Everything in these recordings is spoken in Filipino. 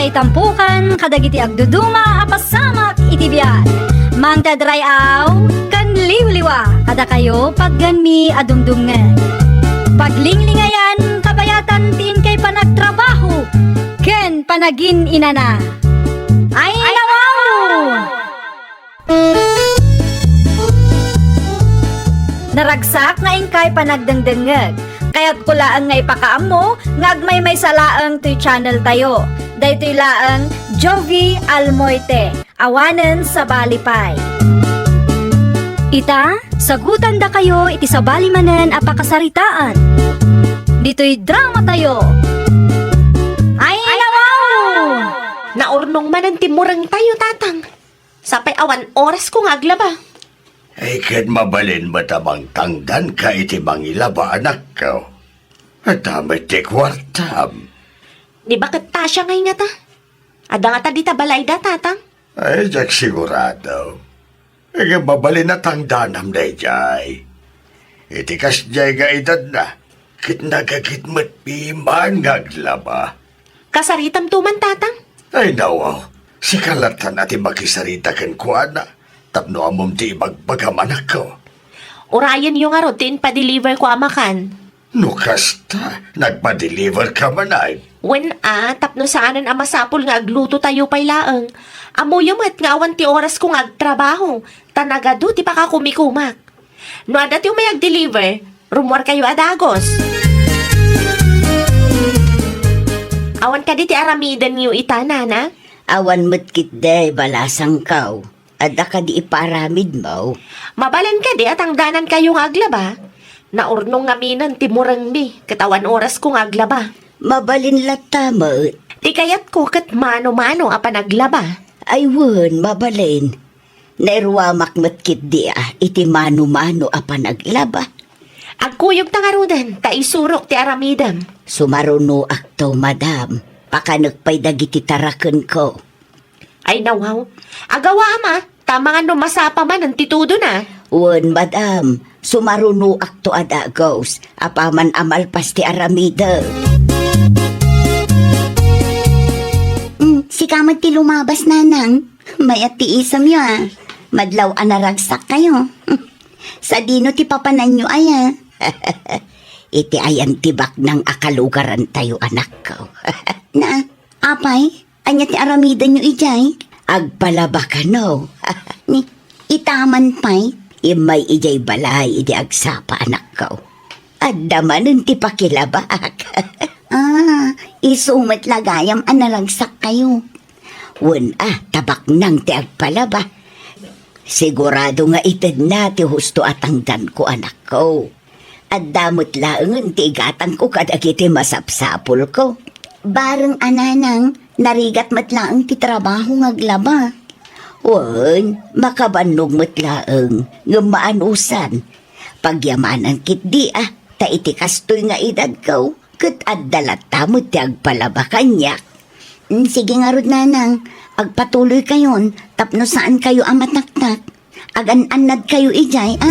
tampukan kadagiti agduduma apasamak iti biag. Mangdadrayaw kan liwliwa kada kayo pagganmi adumdumngen. Paglinglingayan kabayatan tin kay panagtrabaho ken panagin inana. Ay nawaw! Naragsak nga ingkay panagdengdengeg. Kaya't kulaan nga ipakaam mo, ngagmay may salaang to'y channel tayo. Daytoy laang Jovi Almoite, awanen sa Balipay. Ita, sagutan da kayo iti sa balimanen apakasaritaan. Dito'y drama tayo. Ay nawaw! Naurnong man ang timurang tayo, tatang. Sapay awan oras kong aglaba. Ay, kat mabalin matamang tangdan ka iti mangilaba anak ko. At damit ti kwartam. Di ba katasya ngay nga ta? Ada nga ta di ta balay da, tatang. Ay, jak sigurado. Ay, mabalin na tangdanam na ijay. Iti kas jay nga edad na. Kit nagagitmat piman ngaglaba. Kasaritam tuman, tatang. Ay, nawaw. Si kalatan natin makisarita ken kuana. Tapno amom ti ibagbagaman ako. Urayan yung nga rotin pa-deliver ko amakan. No kasta, nagpa-deliver ka man ay. When tapno saanan amasapol nga agluto tayo pay laeng. Amo yamat nga awan ti oras kong agtrabaho. Tanagado ti pa ka kumikumak. No adat yung may ag-deliver, rumor kayo adagos. Awan ka di ti aramidan niyo itana na? Awan mo't day balasang kaw. Adda ka di iparamid mo. Mabalan ka di at ang danan kayong aglaba. Naurnong ngaminan timurang mi, katawan oras kong aglaba. Mabalin lata mo. Di kayat ko kat mano-mano apan aglaba. Ay won, mabalin. Nairwamak mo't di iti mano-mano apan aglaba. Agkuyog tangarudan, ta isurok ti aramidam. Sumaruno akto, madam. Pakanagpay dagiti taraken ko. Ay nawaw, agawa ama, tama nga masapa man ang titudo na. Won, madam. Sumaruno akto adagos. Apaman amalpas ti aramida. Si kamat ti lumabas, nanang. May ati isam yo Madlaw anaragsak kayo. Sa dino ti papanan nyo aya. Iti ayan tibak ng akalugaran tayo, anak ko. Na, apay? Anya ti aramidan nyo ijay? Agpalaba ka no. Ni, itaman pa'y. Imay ijay balay, iti agsapa, anak ko. Adamanin ti pakilabak. Isumat lagayam analagsak kayo. Wan tabak nang ti agpalaba. Sigurado nga itid na ti husto atangdan ko, anak ko. At damot laang ti igatang ko kadagiti masapsapul ko. Barang ananang, narigat matlaang ti trabaho ngaglaba. Wan, makabanog matlaang, ngumaanusan. Pagyamanan kit di ta iti kastoy nga edad ko, kat addalat tamot ti agpalaba kanyak. Sige nga rod, nanang, agpatuloy kayon, tapno saan kayo amataktak. Agan-anad kayo ijay,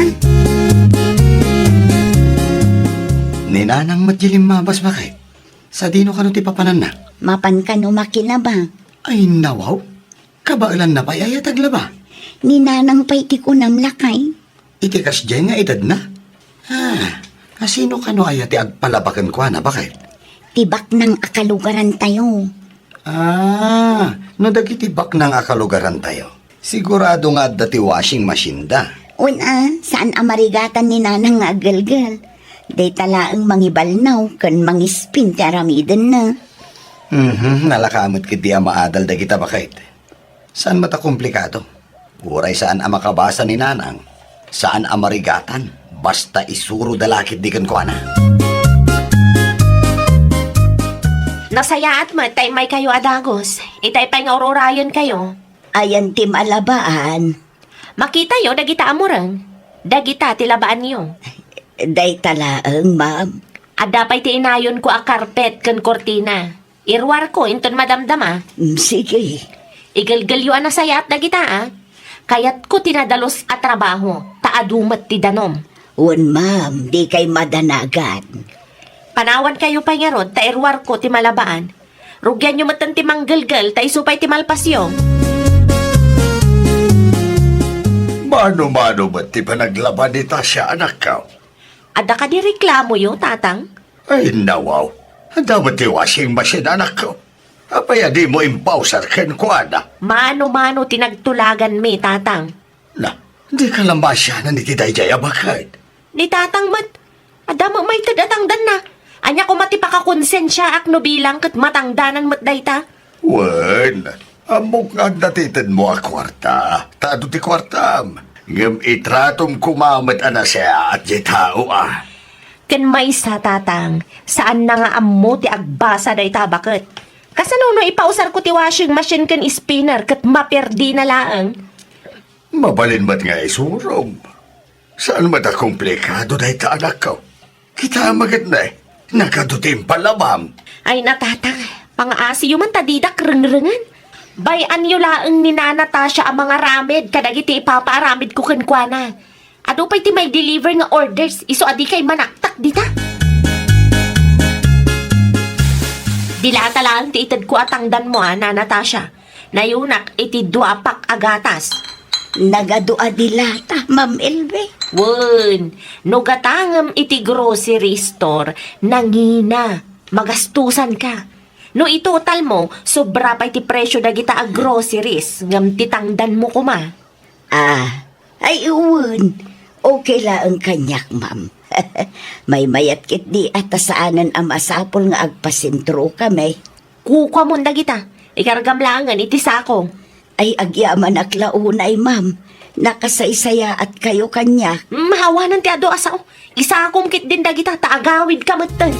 Ninanang matyilim mabas bakit? Sa dino ka no ti papanan na? Mapan ka no makilaba. Ay nawaw, kabailan na pa'y ayatag laba. Ninanang pa'y ti kunam lakay. Itikas dyan nga edad na. Kasino ka no ayati agpalabakan ko na bakit? Tibak ng akalugaran tayo. No dagitibak ng akalugaran tayo. Sigurado nga dati washing machine da. Saan amarigatan ni nanang nga agalgal? Day talaang mangibalnaw kan mangispin ti aramiden na. Nalakamot kiti maadal da kita bakit? Saan mata komplikado? Uray saan makabasa ni nanang? Saan amarigatan? Basta isuro dalakit di kan ko na. Nasayaat mo, tay may kayo adagos. Itay pa'y nga ororayan kayo. Ayan ti malabaan. Makita yo, dagita amurang. Dagita tilabaan niyo. Day talaang, ma'am. Adapay ti inayon ko a karpet kan kortina. Irwar ko, inton madamdama. Sige. Igalgalyuan na sayat na kita, Kayat ko tinadalos at trabaho, taadumat ti danom. Wan, ma'am, di kay madanagan. Panawan kayo pa nga rod, ta irwar ko ti malabaan. Rugyan nyo matan ti manggalgal, ta isupay ti malpasyo. Mano-mano ba't ti panaglaban ni Tasya, anak ka? Ada ka di reklamo yo, tatang? Ay, nawaw. Handa mo ti washing machine, anak ko. Apaya di mo impawsar ken ko, anak. Mano-mano tinagtulagan mi, tatang. Na, hindi ka lang masya na ni Tidayjay abakad. Ni tatang mat, ada mo may tadatangdan na. Anya ko mati pa ka konsensya akno bilang kat matangdanan mat dayta. Wen, amok nga natitid mo a kwarta. Tado ti kwartam. Ngam itratom kumamat ana siya at di tao ah. Ken may sa tatang, saan na nga ammo ti agbasa dayta bakit? Kasano no ipausar ko ti washing machine ken spinner kat maperdi na laang. Mabalin mat nga isurong. Saan mat a komplikado dahi ta anak ko? Kita magat na eh. Nakadutim palabam. Ay natatang, pang-asi man tadidak reng-rengan. Bayan yo laang ni na Natasha ang mga ramid, kadagiti ipapaaramid ko kenkwana. Ado pa'y ti may deliver nga orders, iso adi kay manaktak dita. Dilata lang ti itad ko atangdan mo na Natasha. Nayunak iti duapak agatas. Nagadua dilata, Ma'am Elbe. Wun, no gatangam iti grocery store, nangina, magastusan ka. No itotal mo, sobra pa iti presyo na kita ag groceries, ngam titangdan mo kuma. Ay uwan. Okay la ang kanyak, ma'am. May mayat kit di atasaanan ang masapol nga agpasintro kami. Kukwa mo na kita, ikargamlangan iti sako. Ay agyaman aklaunay, ma'am. Nakasaysaya at kayo kanya. Mahawanan ti ado asaw, isa akong kit din dagita, taagawid ka matan.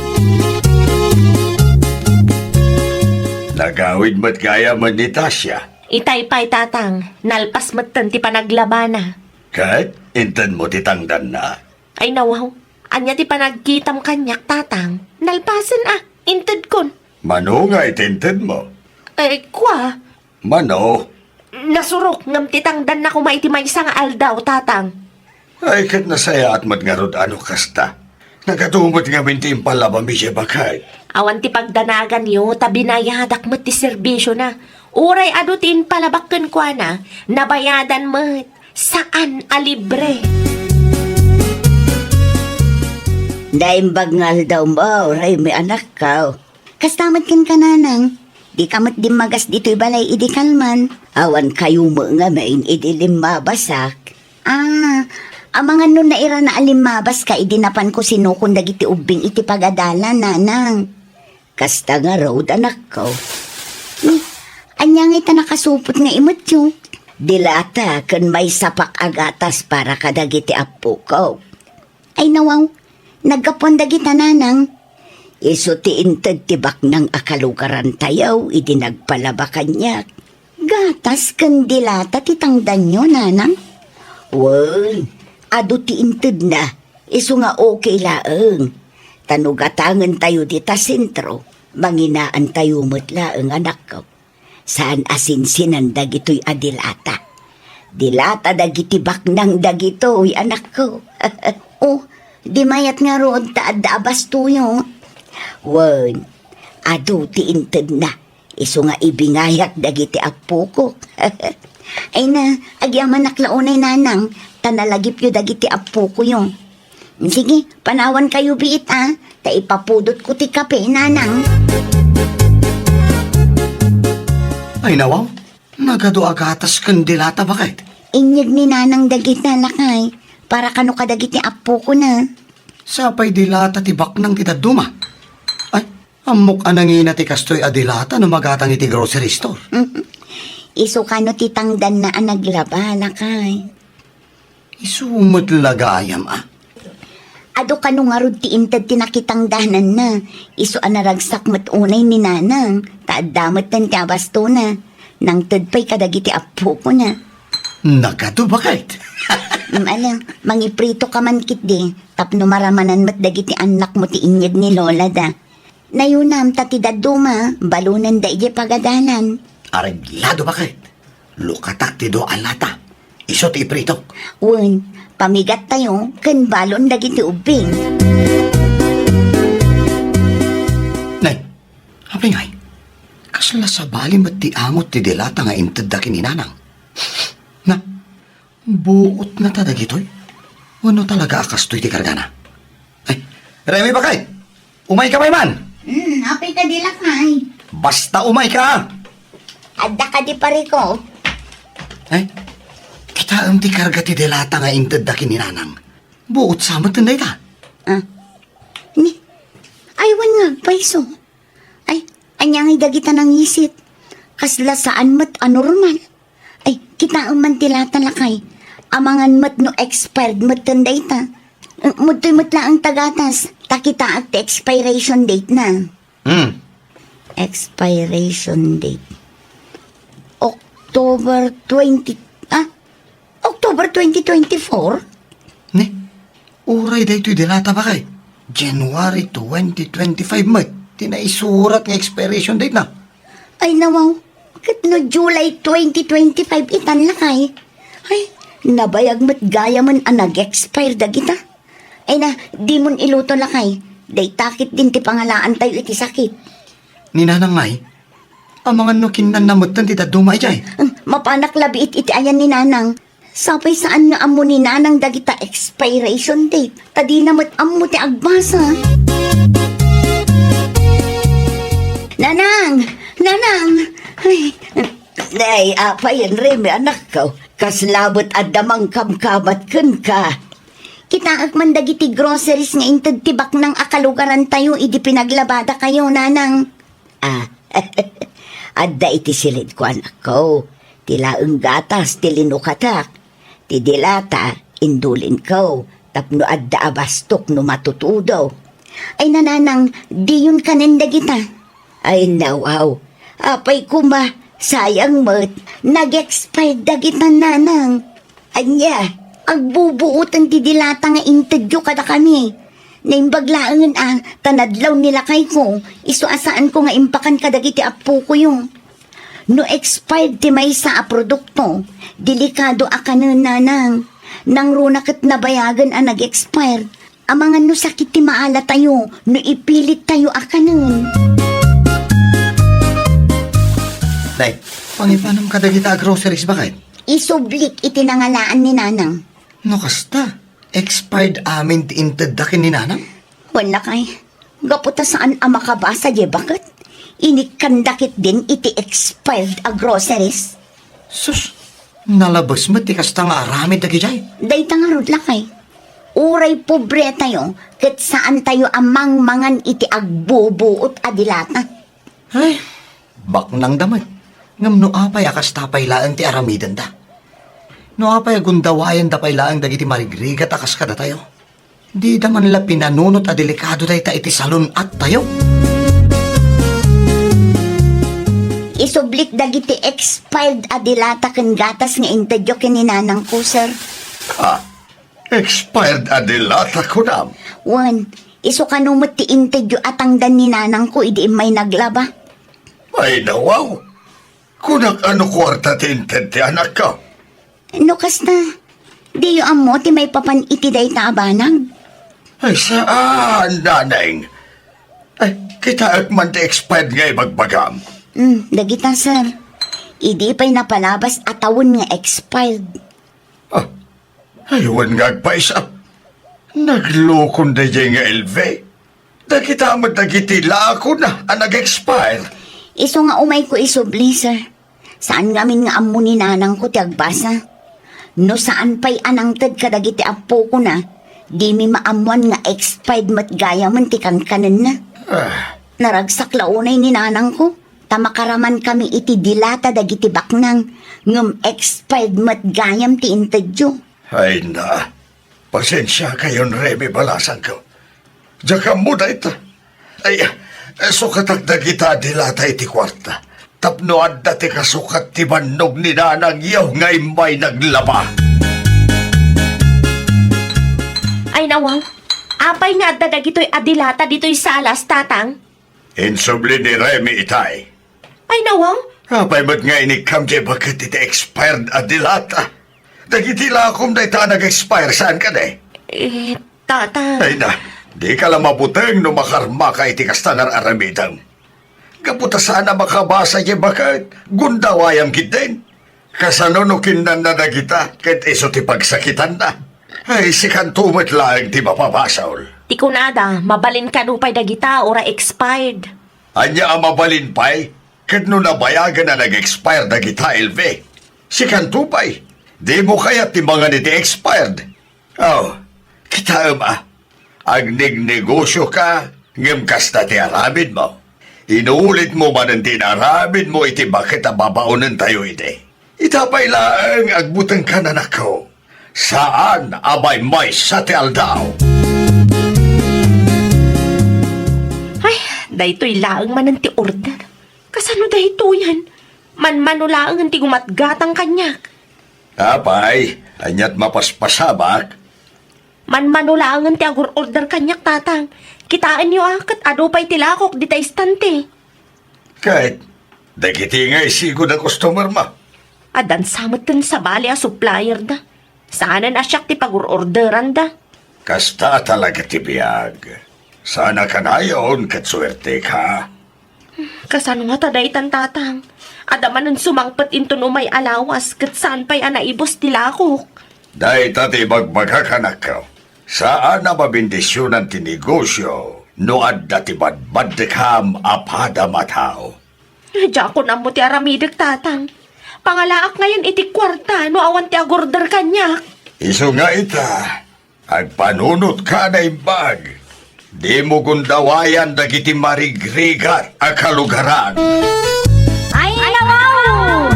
Nagawid mat kaya man ni Tasya. Itay pa'y tatang, nalpas matan ti panaglabana. Kahit intan mo titangdan na. Ay nawaw, anya ti panagkitam kanyak tatang, nalpasan intad kon. Mano nga itintin mo? Kwa, Mano? nasurok ngam titangdan na kumay ti may isang aldaw tatang. Ay kat nasaya at matngarod ano kasta. Nagatumot nga minti impalaba mi siya bakay. Awan ti pagdanagan yo, tabi na yadak mat ti serbisyo na. Uray adutin palabakkan kwa na, nabayadan mat. Saan alibre? Daimbag ngal daw mo, ray may anak ka. Kastamat kan kananang. Di kamat di magas dito'y balay idikalman. Awan kayo mo nga main idilim mabasak. Ang mga nun na ira na alimabas ka idinapan ko sinukon dagiti ubing iti pagadala nanang. Kasta nga road anak ko. Anyang ita nakasupot nga imot yung. Dilata kan may sapak agatas para kadagiti apo ko. Ay nawaw, nagkapon dagita nanang. Iso ti intad tibak ng akalugaran tayaw, idinagpalaba kanya. Gatas kan dilata titangdan nyo, nanang. Well, ado ti intad na, iso nga okay laeng. Tanugatangan tayo dita sentro, manginaan tayo mutlaeng anak ko. Saan asinsinan dagito'y adilata. Dilata dagitibak ng dagito'y anak ko. Oh, di mayat nga roon taad-abas tuyo. Wan, ado ti intad na. Iso nga ibingayak dagiti apo ko. Ay na, agyaman naklaunay nanang, tanalagip yu dagiti apo ko yung. Sige, panawan kayo biit ta ipapudot ko ti kape nanang. Ay nawaw, nagado agatas kan dilata bakit? Inyag ni nanang dagit na lakay, para kano kadagit ni apo ko na. Sapay dilata tibak ng titaduma. Ay, amok anangina ti kastoy adilata no magatang iti grocery store. Iso kano titangdan na naglaba lakay. Isumot lagayam Ado kano nga rod ti intad tinakitangdanan na. Iso anaragsak matunay ni nanang, taadamat ng tiabasto na. Nang tudpay kadagiti apo ko na. Nagado bakit? Alam, mangiprito ka man kit di, tapno maramanan mat dagiti anak mo ti inyag ni Lola da. Nayunam tati daduma, balunan da ije pagadanan. Areglado bakit? Lukata ti do alata. Iso ti iprito. Wen, pamigat tayo, kan balon dagiti ubing. Nay, apay ngay. Kasla sa balim at ti amot ti dilata nga inted da kininanang. Na, buot na tadag ito'y. Ano talaga akastoy ti kargana? Ay, Remy Bakay! Umay ka may man! Apay ka di lakay. Basta umay ka! Adda ka di pare ko. Ay, kita ang ti karga ti dilata nga inted da kininanang. Buot samot tinday ta. Ni, aywan nga, paiso. Ay, anyang idagita ng isit. Kasla saan mat anormal. Ay, kita ang mantilatan lakay. Amangan mat no expired mat tanday ta. Mutoy mat lang ang tagatas. Takita at expiration date na. Expiration date. October 2024? Ni, uray da ito'y dilata ba kay? January 2025 mat. Tinaisurat nga expiration date na. Ay nawaw, kat no July 2025 itan lakay. Ay, nabayag mat gaya man ang nag-expire da kita. Ay na, di mon iluto lakay. Day takit din ti pangalaan tayo iti sakit. Ninanang ngay, ang mga nukinan namutan ti dadumay jay. Mapanak labiit iti ayan ni Nanang. Sapay saan nga amo ni Nanang dagita expiration date. Tadi na mat amo ti agbasa. Nanang! Nanang! Ay, apay yan rin, may anak ko. Kaslabot at damang kamkamat kun ka. Kita man dagiti groceries nga inted tibak ng akalugaran tayo, idi pinaglabada kayo, Nanang. Adda iti silid ko, anak ko. Tilaang gatas, tilinukatak. Tidilata, indulin ko. Tapno adda abastok no matutudo. Ay nananang, di yun kanenda kita. Ay nawaw, apay kuma, sayang mat, nag-expired dagita nanang. Anya, agbubuutan ti dilata nga intedyo kada kami. Naimbaglaan tanadlaw nila kay ko, iso asaan ko nga impakan kadagiti apo ko yung. No expired ti may sa produkto, delikado akanan nanang. Nang runakit na bayagan ang nag-expire, amangan no sakit ti maala tayo, no ipilit tayo akanan. Day, pangipanam kadagita groceries ba kay? Isublik itinangalaan ni Nanang. No kasta, expired amin ti inted da kininanang? Wala kay, gaputa saan ang makabasa di bakit? Inikandakit din iti expired a groceries. Sus, nalabas mo ti kasta nga aramid dagi jay. Day tangarod lakay. Uray pobre tayo, kat saan tayo amang mangan iti agbubuot adilata. Ay, bak nang damat. Ngam no apay akas tapay laang ti aramidan da. No apay agundawayan da pay laang dagiti marigrigat akas kada tayo. Di da man la pinanunot a delikado day ta iti salon at tayo. Isublik dagiti expired adilata ken gatas nga intedyo kininanang ko, sir. Expired adilata ko na. Wan, iso kanumot ti intedyo atangdan ni nanang ko idi may naglaba. Ay, nawaw. Kunak ano kwarta tinted ti anak ka? No kasta, di yo amo ti may papan iti day taabanag. Ay, saan, naneng? Ay, kita at man ti expired nga ibagbagam. Dagita, sir. Idi pa'y napalabas atawon nga expired. Aywan nga agpaisa. Naglukon da dyan nga elve. Nakita mo dagiti lako na ang nag-expire. Iso nga umay ko isubli, sir. Saan ngamin nga amo ni nanang ko ti agbasa? No saan pa'y anangtad kadagiti apo ko na, di mi maamuan nga expired mat gaya man ti kankanan na. Naragsak launay ni nanang ko. Tamakaraman kami iti dilata dagiti baknang ngem expired mat gayam ti intedyo. Ay na, pasensya kayon Remy balasan ko. Diyan mo da ito. Ay, sukatak na kita dilata iti kwarta. Tapno adda ti kasukat ti bannog ni nanang yaw ngay may naglaba. Ay nawaw, apay nga dadag ito'y adilata dito'y salas, tatang. Insubli ni Remy itay. Ay nawaw, Apay mo't nga inikam di bakit iti expired adilata. Dagiti lakom da ita nag-expire saan ka de? Tata. Ay na, di ka lang mabuteng no makarma ka iti kastanar aramidang. Kaputa sana makabasa niya bakit? Gundawayam kitin. Kasanunukin na kita, kahit iso ti pagsakitan na. Ay, si kantumit lang ti mapabasol. Ti kunada, mabalin ka nupay dagita ora expired. Anya ang mabalin pa'y, kahit no nabayagan na nag-expire na kita, Elve. Si Kantupay, di mo kaya ti mga niti expired. Oh, kita ang nignegosyo ka, ngem kasta ti arabid mo. Inuulit mo man ang tinarabid mo iti bakit ababaunan tayo iti. Itapay lang agbutang ka na nako. Saan abay may sa ti aldaw? Ay, daytoy laang man ti order. Kasano dayto yan? Man-manulaang ang ti gumatgatang kanyak. Apay, anyat mapaspasabak. Man-manulaang ang ti agur order kanyak tatang. Kitaan niyo akat ado pa'y tilakok di ta istante. Kahit, dagiti nga isigo na customer ma. Adan samot kan sa bali a supplier da. Sana na siyak ti pagur-orderan da. Kasta talaga ti biyag. Sana ka na yun, katswerte ka. Kasano nga tadaytan tatang. Adaman ang sumangpat into no may alawas kat saan pa'y anaibos tilakok. Dahil tati magbagakanak ka. Saan na mabindisyonan ti negosyo no adda ti badbad dekam apada matao. Diya ko na mo ti aramidag tatang. Pangalaak ngayon iti kwarta no awan ti agorder kanyak. Iso nga ita, agpanunot ka na imbag. Di mo gundawayan dagiti marigrigat a kalugaran. Ay, wow!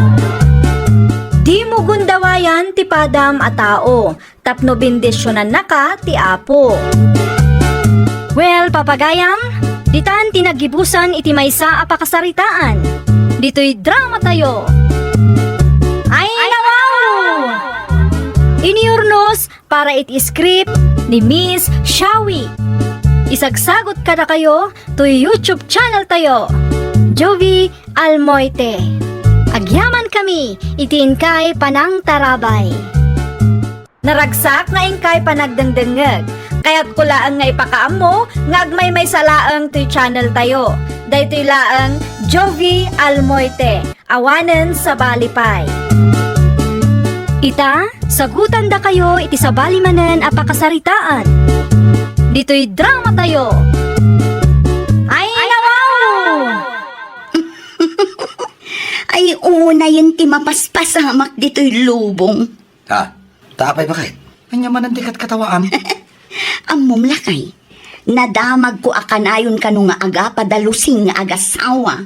Di mo gundawayan ti padam a tao, tapno bindisyonan na ka ti apo. Well, papagayam, ditan tinagibusan iti maysa a pakasaritaan. Dito'y drama tayo. Ay, wow! Iniurnos para iti script ni Miss Shawi. Isagsagot ka na kayo to YouTube channel tayo, Jovi Almoite. Agyaman kami, itiin kay panang tarabay. Naragsak na ingkay panagdengdengeg, kaya't kulaan nga ipakaam mo, ngagmay may salaang to'y channel tayo. Daytoy laang Jovi Almoite, awanen sa balipay. Ita, sagutan da kayo iti sa balimanen a pakasaritaan. Dito'y drama tayo. Ay, wow! Ay, una yun ti mapaspasamak dito'y lubong. Ha? Tapay bakit? Kanya man ang tikat katawaan. Amom lakay. Nadamag ko akanayon kanu nga aga padalusing nga agasawa.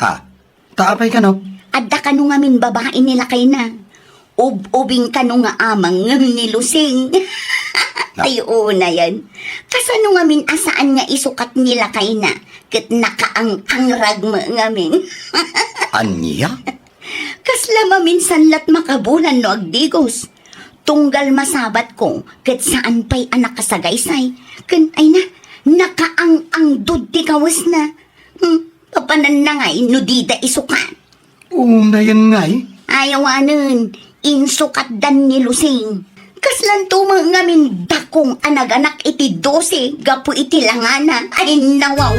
Ha? Tapay ka no? Adda kanu nga min babae nila kay na. Ubing kanu nga amang ngam nilusing. Ay, una yan. Kasano nga min asaan nga isukat nila kay na. Kat nakaang ragma nga min. Anya? Kasla maminsan lat makabulan no agdigos. Tunggal masabat ko, kat saan pa'y anak kasagaysay. Kan ay na, nakaang dud ti kawas na. Papanan na nga'y no dida isukat. Una yan nga eh. Ayawanan, insukat dan ni Lusing. Kaslan tumang ngamin bakong anaganak iti 12, gapu iti langana. Ay nawaw.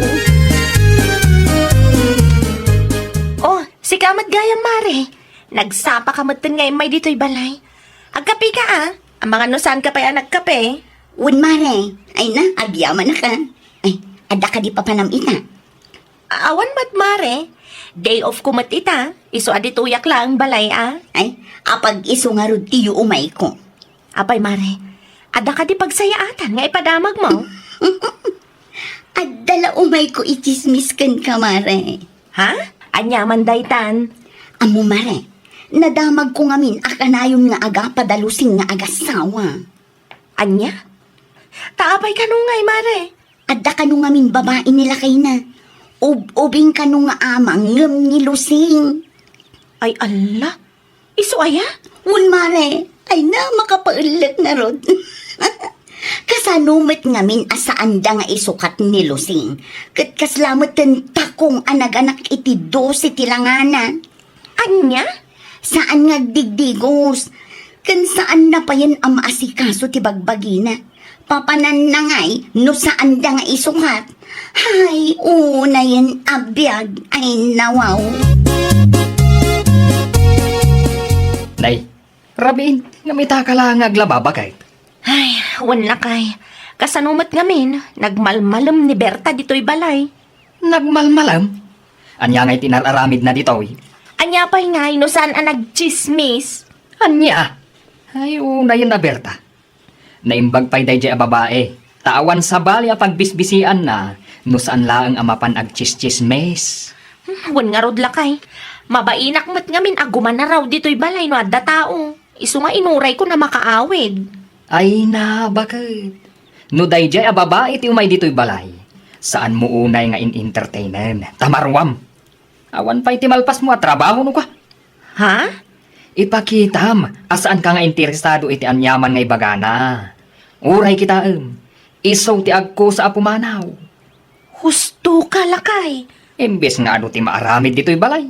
Oh, si kamat gayam mare. Nagsapa kamatin ngayon may dito'y balay. Agkapi ka Ang mga nusan ka pa'y nagkape. Wun mare, ay na, agyaman na ka. Ay, ada ka di pa panam ita. Awan mat mare. Day off ko mat ita. Iso adituyak lang balay Ay, apag iso nga rod tiyo umay ko. Apay mare. Ada ka di pagsayaatan nga ipadamag mo. Adala umay ko ichismiskan ka mare. Ha? Anyaman daytan. Amo mare, nadamag ko ngamin akanayon nga aga padalusing nga agasawa. Anya? Taapay ka nung ngay mare. Adda ka nung ngamin babae nila kay na. Ubing ka nung nga amang ngam ni Lusing. Ay ala. Iso aya? Wun mare, ay na makapaulit na rod. Kasanumat ngamin asaan da nga isukat ni Lusing. Kat kaslamat takong anaganak iti 12 tilangana. Anya? Saan nga digdigos? Kan saan na pa yan ang maasikaso ti bagbagina? Papanan na nga'y no saan da nga isukat? Hay, una yan abiyag ay nawaw. Nay, rabin, namita ka lang aglaba bakit? Ay, wala kay. Kasanumat ngamin, nagmalmalam ni Berta dito'y balay. Nagmalmalam? Anya nga'y tinararamid na ditoy. Anya pa'y nga, no saan ang nagchismis? Anya? Ay, una yun na Berta. Naimbag pa'y day a babae. Tawan sa bali a pagbisbisian na, no saan laang amapan ag chis-chismes. Wan nga rod lakay. Mabainak mo't ngamin aguman na raw dito'y balay no adda tao. Isu nga inuray ko na makaawid. Ay na, bakit? No day a babae ti umay dito'y balay. Saan mo unay nga in-entertainen? Tamarwam. Awan pa'y timalpas mo at trabaho no ka. Ha? Ipakitam, asaan ka nga interesado iti anyaman nga ibagana. Uray kita isaw ti agko sa apumanaw. Husto ka lakay. Imbes nga ano ti maaramid dito'y balay.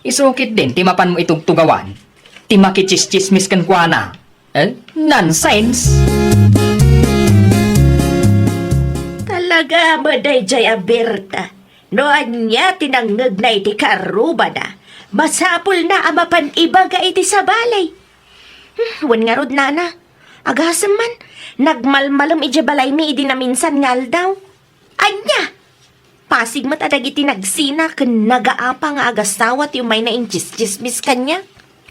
Isukit din ti mapan mo itong tugawan. Ti makichischismis kan kwa na. Nonsense! Talaga maday jay Berta. Noan niya tinangag na iti karuba na. Masapul na amapan ibaga iti sa balay. Wan nga rod nana. Agasam man, nagmalmalam iti balay mi idi na minsan ngal daw. Anya! Pasig matadag iti nagsina ken nagaapa nga agasawa ti umay na inchis-chismis kanya.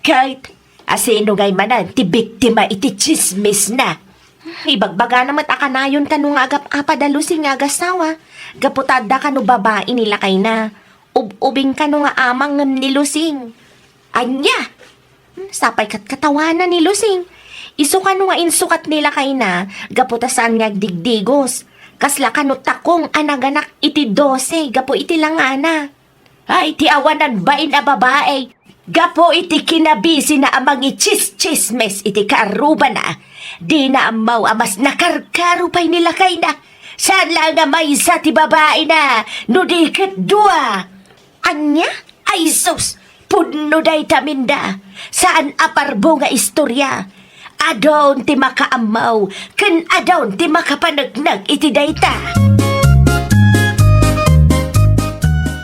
Kahit asino gay manan ti biktima iti chismis na. Ibagbaga naman akanayon ka nung agap-apa dalusi nga agasawa. Gaputada ka no babae nila kay na. Ubing ka no nga amang ngam ni Lusing. Anya! Sapay kat katawanan ni Lusing. Isu ka no nga insukat nila kay na. Gaputasaan nga digdigos. Kasla ka no takong anaganak iti 12. Gapo iti langana. Ay, ti awanan bain a babae. Gapo iti kinabisi na amang ichis-chismes iti karuba na. Di na amaw amas nakarkaro pa'y nila kay na. Saan lang nga may isa ti babae na. No di ket dua. Anya? Ay sus! Pudno day taminda. Saan aparbo nga istorya? Adon ti makaamaw. Ken adon ti makapanagnag iti dayta.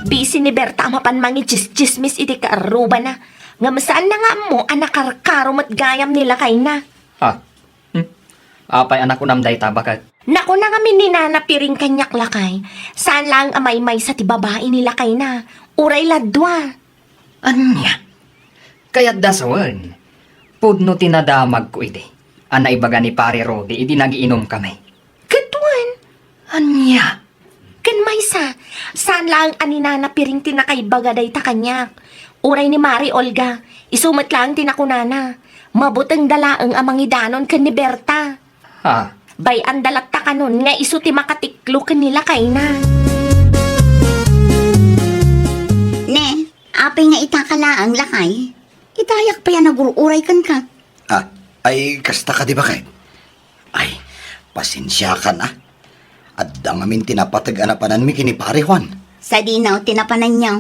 Bisi ni Berta mapan mangi chismis iti kaaruba na. Nga masaan na nga mo anakarkaro mat gayam nila kay na. Ha? Apay anak ko namday tabakat. Naku na nga mininapiring kanyak lakay. Saan lang amay-may sa ti babae nila kay na. Uray ladwa. Anya? Kaya't dasawan. Pudno tinadamag ko iti. Ana ibaga ni pare Rodi, idi nagiinom kami. Katuan. Anya? Kan maysa. Saan lang aninanapiring tinakaibaga day ta kanyak. Uray ni Mari Olga. Isumat lang tinakunana. Mabutang dalaang amang idanon kan ni Berta. Ha? Bay ang dalat ta kanon nga isu ti makatiklo kan nila kay na. Ne, apay nga itakalaang lakay. Itayak pa yan nagururay kan ka. Ay, kasta ka di ba kay? Ay, pasensya ka na. At dangamin tinapatag-anapanan mi kini pare Juan. Sa dinaw tinapanan niya.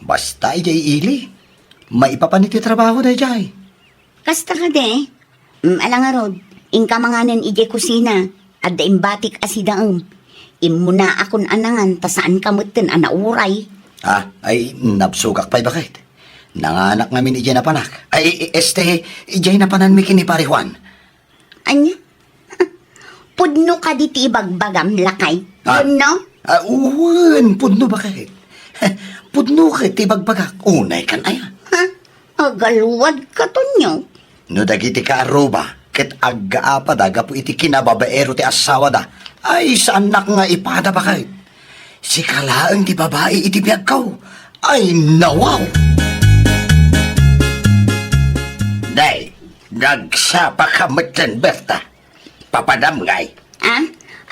Basta ijay ili. Maipapaniti trabaho da ijay. Kasta ka de. Alang nga rod, ingka manganan ije kusina. At da imbatik asidaam. Imuna akon anangan ta saan kamutin anauray. Ay, napsugak pa'y bakit? Nanganak namin ijay na panak. Ay, ijay na panan mi kini pare Juan. Anya? Pudno ka diti ibagbagam lakay. Pudno? Uwan, pudno bakit? Pudno ka tibagbagak. Unay kan aya. Ha? Agaluwad ka to nyo. No dagiti ka aruba. Ket aggaapa daga po iti kinababaero ti asawa da. Ay, saan nak nga ipada bakit? Si kalaang ti babae iti biyag ko. Ay, nawaw! Day, nagsapa ka matlan, Berta. Papadam ngay.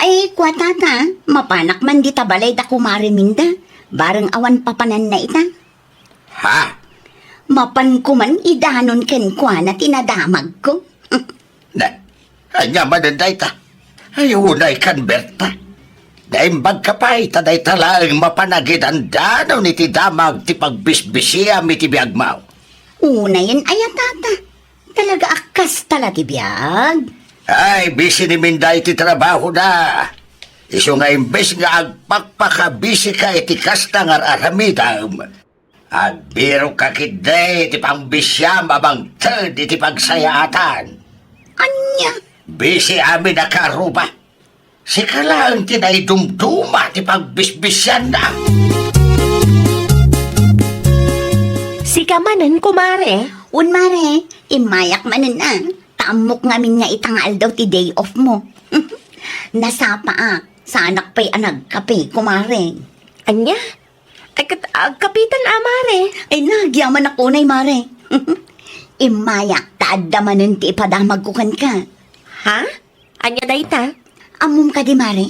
Ay, kwatata. Mapanak man di tabalay da kumariminda. Barang awan papanan na ita. Ha? Mapan ko man idanon ken kwa na tinadamag ko. Na, anya madanday ta. Ay, unay kan, Berta. Daimbag ka pa'y taday talaang mapanagid ang danaw ni ti damag ti pagbisbisiam iti biyagmaw. Una yan ayatata. Talaga akas tala ti biyag. Ay, busy ni Minday ti trabaho na. Iso nga imbes nga agpakpakabisi ka iti kasta nga aramidam. Agbiro ka kiday iti pangbisyam abang ted iti pagsayaatan. Anya? Bisi amin na karuba. Sika lang tinay dumduma iti pagbisbisyan na. Sika manen, kumare. Un mare, imayak manan na. Taamok ngamin nga itangal daw ti day off mo. Nasapa sa anak pa'y anagkape, kumare. Anya? Ay, kapitan, mare. Ay nagyaman ako na mare. Imayak taadda manan ti ipadamag ko kan ka. Ha? Anya dayta? Amum ka di mare,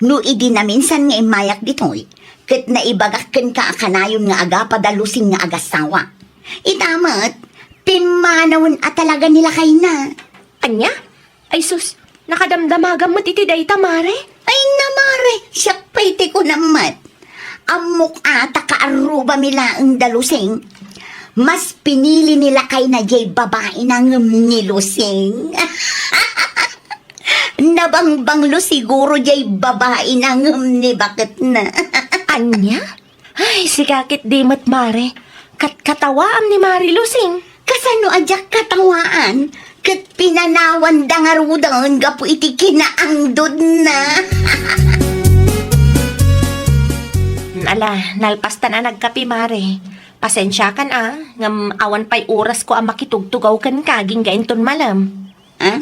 no idi na minsan nga imayak ditoy, kat naibagakken ka akanayon nga aga padalusing nga agasawa. Itamat, pimanawon at talaga nila kay na. Anya? Ay sus, nakadamdamagan mo iti dayta, mare. Ay na mare, siya paiti ko namat. Amok ata kaaruba mila ang dalusing. Mas pinili nila kay na jay babae ng nilusing. Nabangbanglo siguro jay babae ng ni bakit na. Anya? Ay, si kakit dimot, mare. Katawaan ni Mari Lusing. Kasano adyak katawaan? Kat pinanawan dangarudan gapu iti kinaangdod na. Ala, nalpasta na nagkapi, mare. Pasensya kan ngam awan pa'y oras ko ang makitugtugaw kan kaging gainton malam. Ha?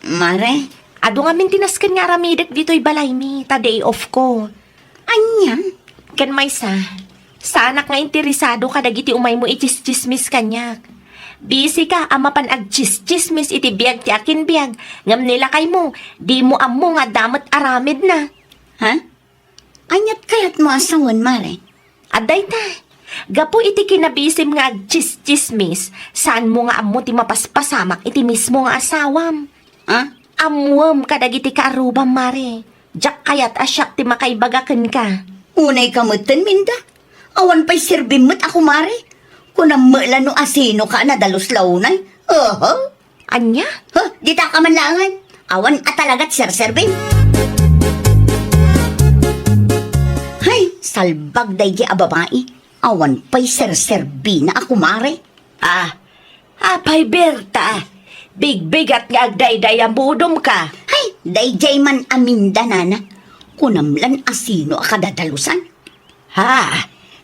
Mare? Ado nga min tinaskan nga ramidak dito'y balay mi, ta day off ko. Anya? Kan may sa anak nga interesado ka dagiti umay mo itis-chismis kanya. Busy ka, ama pan ag-chis-chismis iti biyag ti akin biyag. Ngam nila kay mo, di mo amo nga damat aramid na. Ha? Anyat kayat mo asawan, mare? Aday ta, gapo iti kinabisim nga ag-chis-chismis, saan mo nga amo ti mapaspasamak iti mismo nga asawam. Ha? Amuam ka dagiti kaarubam, mare. Jak kayat asyak ti makaibagaken ka. Unay kamutan, Minda. Awan pa'y sirbimot ako, mare. Kunang no asino ka na daluslaw na. Anya? Di ta ka man langan. Awan at talaga't sir-serbin. Hay, salbag day di ababae. Awan pa'y sir-serbi na ako, mare. Apay Berta. Big-bigat nga agday-day ang budom ka. Hay, dayjay man aminda nana. Kunamlan asino akadadalusan.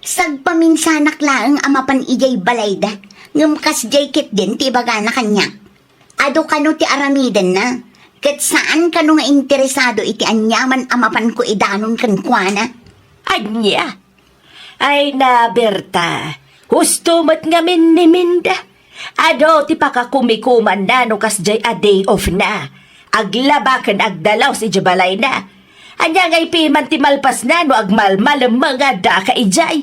Sagpaminsanak laang amapan ijay balayda. Ngumkas jay kit din ti baga na kanya. Ado kano ti aramiden na. Kat saan kano nga interesado iti anyaman amapan ko idanon kan kuana. Anya? Ay na, Berta. Husto mat nga min ni Minda. Ado ti pakakumikuman na no kas jay a day off na. Aglabakan agdalaw si jabalay na. Anya ngay piman ti malpas na no agmalmal mga daka ijay.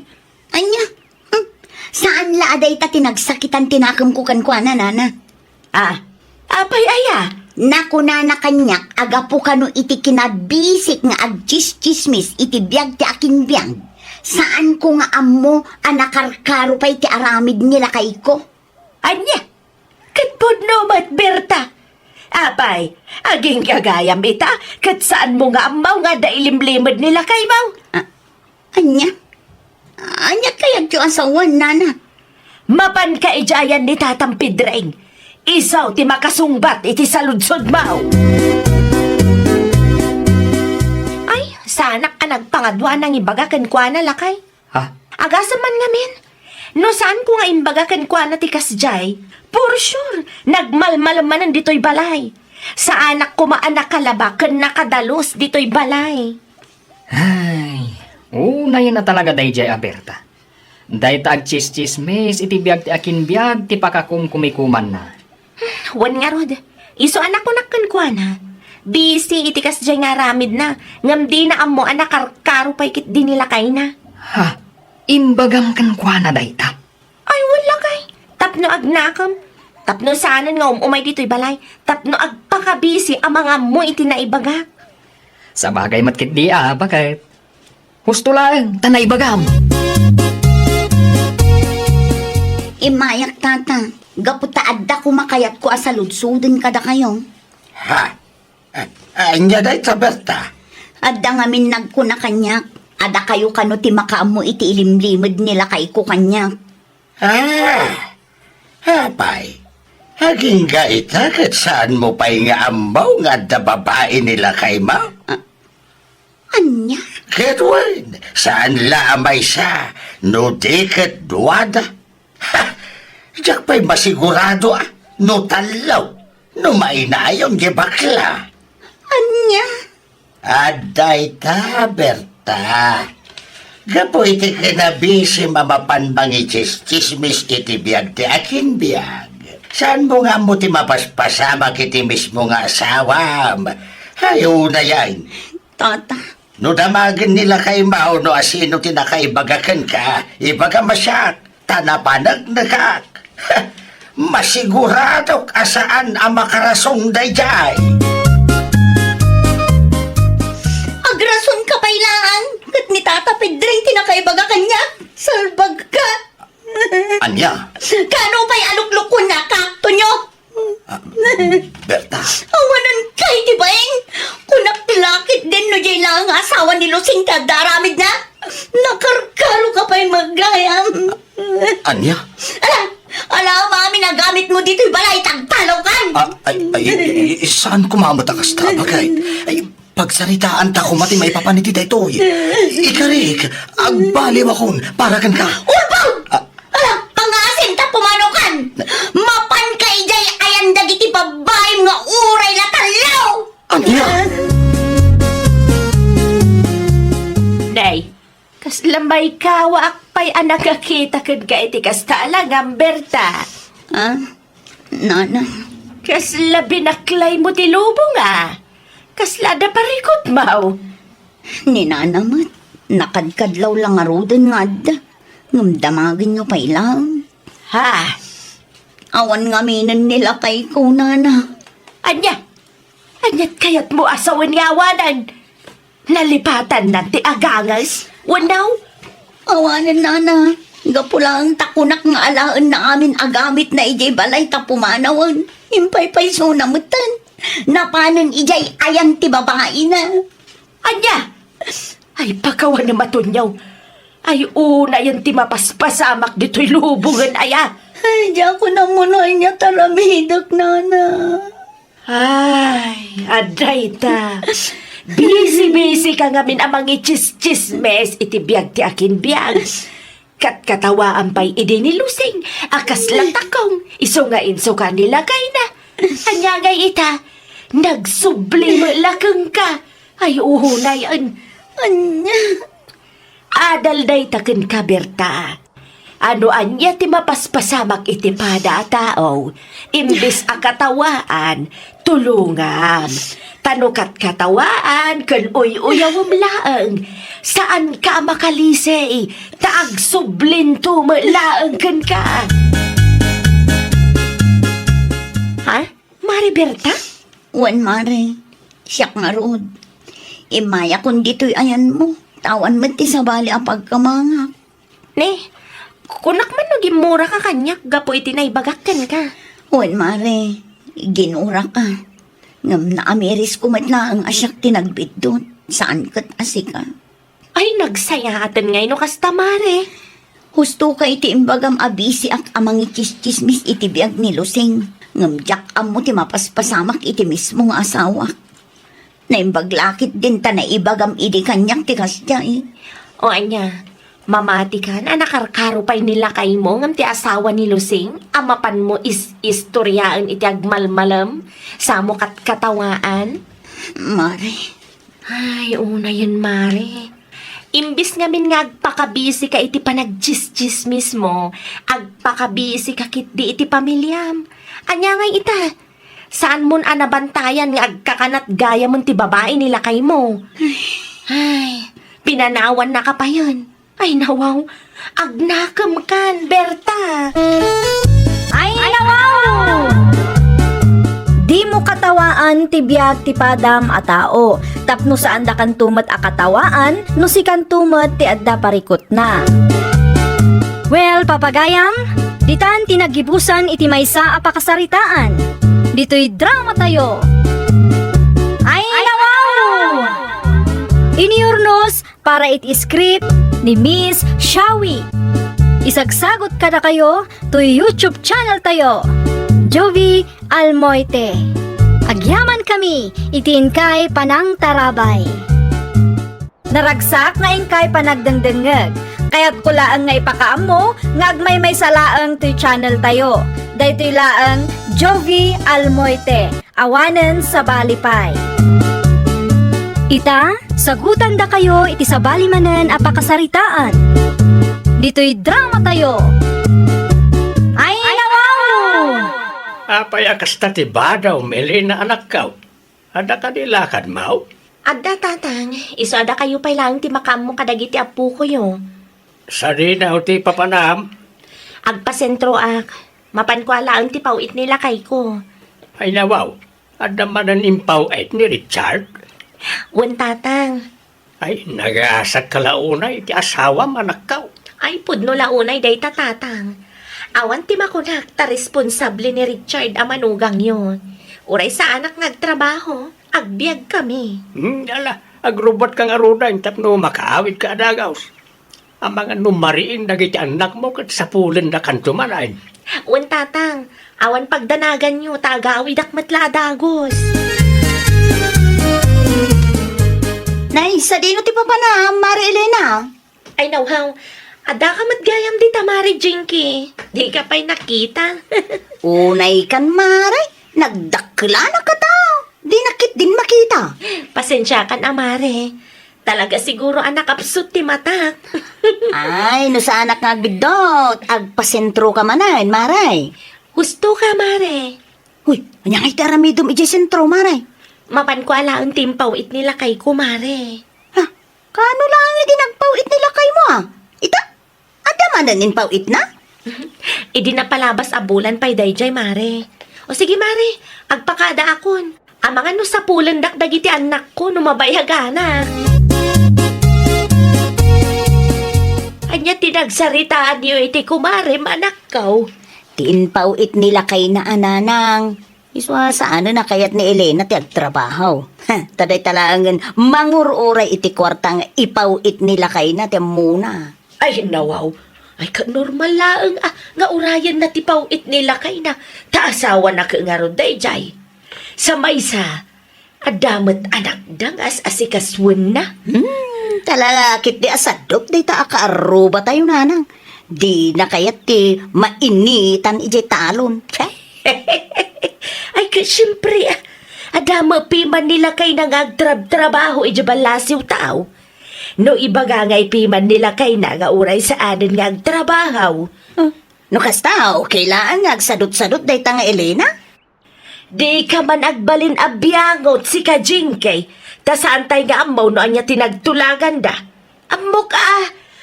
Anya? Saan la aday ta tinagsakitan tinakam ko kan kuana nana? Apay aya? Naku na kanyak agapo kano iti kinabisik nga agchis-chismis iti biyag ti aking biyag. Saan ko nga amo anakarkaro pa iti aramid nila kay ko? Anya? Katpod no mat, Berta. Apay, aging kagayam ita, kat saan mo nga amaw nga dailimlimod nila kay maw? Anya? Anya kaya ti asawan, nana? Mapan ka ijayan ni Tatang Pidreng. Isaw ti makasungbat iti saludsod maw. Ay, sanak anag pangadwa nang ibagakan kwa na lakay. Ha? Agasa man ngamin. No saan ko nga imbagakan kwa na ti kasjay, for sure, nagmalmalamanan dito'y balay. Sa anak ko maanak kalabakan nakadalos dito'y balay. Ay, unayin na talaga dayjay Berta. Day ta agchis-chismis iti biyag ti akin biyag ti pakakum kumikuman na. Wan nga rod, iso anak ko nakkan na. Busy iti kasjay nga ramid na, ngam di na amo anak karkaro pa ikit di nila kay na. Ha? Imbagam kan kwa na day ta. Ay, wala kay. Tapno agnakam. Tapno saanan nga umay dito'y balay. Tapno agpakabisi ang mga mo iti naibaga. Sa bagay matkit di bakit? Husto lang, tanay bagam. Imayak tata, gaputa adda kumakayat ko asaludsudin kada kayo. Anya day ta, Berta? Adda ngamin nagkuna kanyak. Ada kayo kano ti makaamo iti ilimlimod nila kay ko kanyak. Hapay. Haging gaita kat saan mo pa'y nga ambaw nga da babae nila kay ma? Anya? Kedwin, saan lamay sa no di kat duwada? Ha! Diyak pa'y masigurado no talaw, no mainayon di bakla. Anya? Aday ta, Berta. Gapo iti kinabisi mamapanbang chismis iti biyag ti akin biyag. Saan mo nga mo ti mapaspasama kiti mismo nga asawam? Hayo na yan. Tata, No damagin nila kay Mao no asino tinakaibagakan ka, ibaga masyak, tanapanag nagak. Masigurado asaan ang makarasong dayjay. agrason ka pailaan. Kat ni Tata Pedring tinakaibaga kanya. Salbag ka. Anya, Kano pa'y alukluk ko na ka, Tunyo? Berta, Awanan kay di baing. Kunak tilakit din no jay lang ang asawa ni Lusing ka daramid na. Nakarkaro ka pa'y magayam. Anya, Ala, mami na gamit mo dito'y balay tagtalokan. saan kumamata ka sa bagay? Ay, pagsaritaan ta kumati may papaniti daytoy. Ikarik, agbaliw akon, para kan ka. Ulbaw! Ala, pangasin ta pumanukan. Mapan kay jay ayan dagiti babae nga uray na talaw. Anya, Nay, kas lambay ka, waak pa'y anak kakita kan ka iti kas talagang Berta. Ah, nana. Kas labinaklay mo ti lubong Kas lada parikot mau. Ni nana mat, nakadkadlaw lang arudan nga adda. Ngamdamagin nyo pa'y lang. Ha? Awan nga minan nila kay ko, nana. Anya? Anyat kayat mo asawin nga awanan. Nalipatan na ti agangas. Wanaw? Awanan, nana. Gapula ang takunak nga alaan na amin agamit na ijay balay tapumanawan. Impay-pay sunamutan. Napanan ijay ayang ti babae na. Anya? Ay, pakawan na matunyaw. Ay, una yan ti mapaspasamak dito'y lubungan, aya. Ay, di ako na muna niya taramidak, nana. Ay, aday ta. Busy-busy ka ngamin amang ichis-chismes iti biyag ti akin biyag. Kat-katawaan pa'y idinilusing. Akas lang takong. Iso nga inso ka nilagay na. Anyagay ita. Nagsublim lakang ka. Ay, uhunay an. Anya. Adal day takin ka, Berta. Ano anya ti mapaspasamak iti pada tao. Imbis akatawaan, tulungan. Tanukat katawaan, kan uy-uyawam laang. Saan ka makalisay? Taag sublin tumalaang kan ka. Ha? Mari Berta? Wan, mare. Siyak nga rod. Imaya kung dito'y ayan mo. Tawan mo ti sa bali ang pagkamangak. Ne, kunak man naging mura ka kanyak, gapo itinaibagak kan ka. Wan, mare. Ginura ka. Ngam na amiris kumat na ang asyak tinagbit doon. Saan kat asika? Ay, nagsaya atan ngay no kastamare. Husto ka iti imbagam abisi ak amang ikis-kismis iti biyag ni Lusing. Ngam jak amo ti mapaspasamak iti mismong asawa. Naimbaglakit din ta na ibagam idi kanyak ti kasya eh. O anya, mamati ka na nakarkaro pa'y nila kay mo ngam ti asawa ni Lusing. Amapan mo istoryaan iti agmalmalam. Samo kat katawaan. Mare. Ay, una yun, Mare. Imbis nga min nga agpakabisi ka iti panagchis-chismis mo, agpakabisi ka kit di iti pamilyam. Anya nga ita, saan mon anabantayan nga agkakanat gaya mon ti babae nila kay mo? Ay, pinanawan na ka pa yun. Ay, nawaw, agnakam kan, Berta. Ay, nawaw! Di mo katawaan ti biag ti padam a tao. Tapno saan da kan tumat a katawaan, no si kan tumat ti adda parikot na. Well, papagayam, ditan tinagibusan iti maysa a pakasaritaan. Dito'y drama tayo. Ay, nawaw! Iniurnos para it-script ni Miss Shawi. Isagsagot ka na kayo to YouTube channel tayo, Jovi Almoite. Agyaman kami, itiin kay panang tarabay. Naragsak na ingkay panagdengdengeg, kaya't kulaan nga ipakaamo, nga agmay may salaang to channel tayo. Daytoy laang Jovi Almoite, awanen sa balipay. Ita, sagutan da kayo iti sa balimanen apakasaritaan. Dito'y drama tayo. Ay, nawaw! Apay akasta ti badaw, mili na anak ka. Ada ka nilakad, mau? Adda tatang, iso ada kayo pa lang ti makamong kadagiti apu ko yo. Sa rina o ti papanam, Agpasentro ak, mapan ko alaan ti pauit nila kay ko. ay nawaw. Ada manan impaw et ni Richard. Wen tatang, Ay, nag-aasat ka launay, ti asawa manakaw. ay pudno launay day tatang. Awan ti makunak ta responsable ni Richard a manugang yon. Uray sa anak nagtrabaho, agbiag kami. Ala, agrobot kang arudan, tapno makaawit ka adagaws. Ang mga numariin nagiti anak mo kat sa pulin na kantumanay. Wen tatang, awan pagdanagan nyo, tagaawid akmat ladagos. Nay, sa dino ti papa na, Mari Elena? Ay nawhaw, ada ka matgayam di tamari Jinky. Di ka pa'y nakita. Unay kan, Mari. Nagdakla na ka tao. Di nakit din makita. Pasensya kan amare. Talaga siguro anak absut ti matak. Ay, no sa anak nga bidot. Agpasentro ka manan, Maray. Gusto ka mare. Uy, anyang itaramidom iti sentro, Maray. Mapan ko alaang timpaw it nila kay kumare. Ha? Kano lang iti nagpawit nila kay mo, ah? Ita? Ada mananin pawit na? Idi na palabas abulan pa'y dayjay mare. O sige mare, agpakada akon. Ang mga no sa pulan dakdagiti anak ko numabayagana. Anya tinagsaritaan niyo iti kumare manakaw. Tinpawit nila kay na ananang. Iswa saan na kayat ni Elena ti agtrabaho. Taday talangan mangururay iti kwartang ipawit nila kay na ti muna. Ay nawaw, ay ka-normal laang nga urayan na tipawit nila kay na taasawa na ka nga ron dayjay. Sa maysa, adamat anak dang as asikaswan na. Talalakit di asadop day ta akaaruba tayo nanang. Di na kayat ti mainitan iti talon. Ay ka siyempre, adama piman nila kay nangagtrab-trabaho ijabalasiw tao. No ibaga nga ipiman nila kay uray sa anin nga agtrabaho. No kasta, okay lang agsadot-sadot day ta nga Elena? Di ka man agbalin abyangot si Kajinkay. Ta saan tayo nga amaw no anya tinagtulagan da. Amok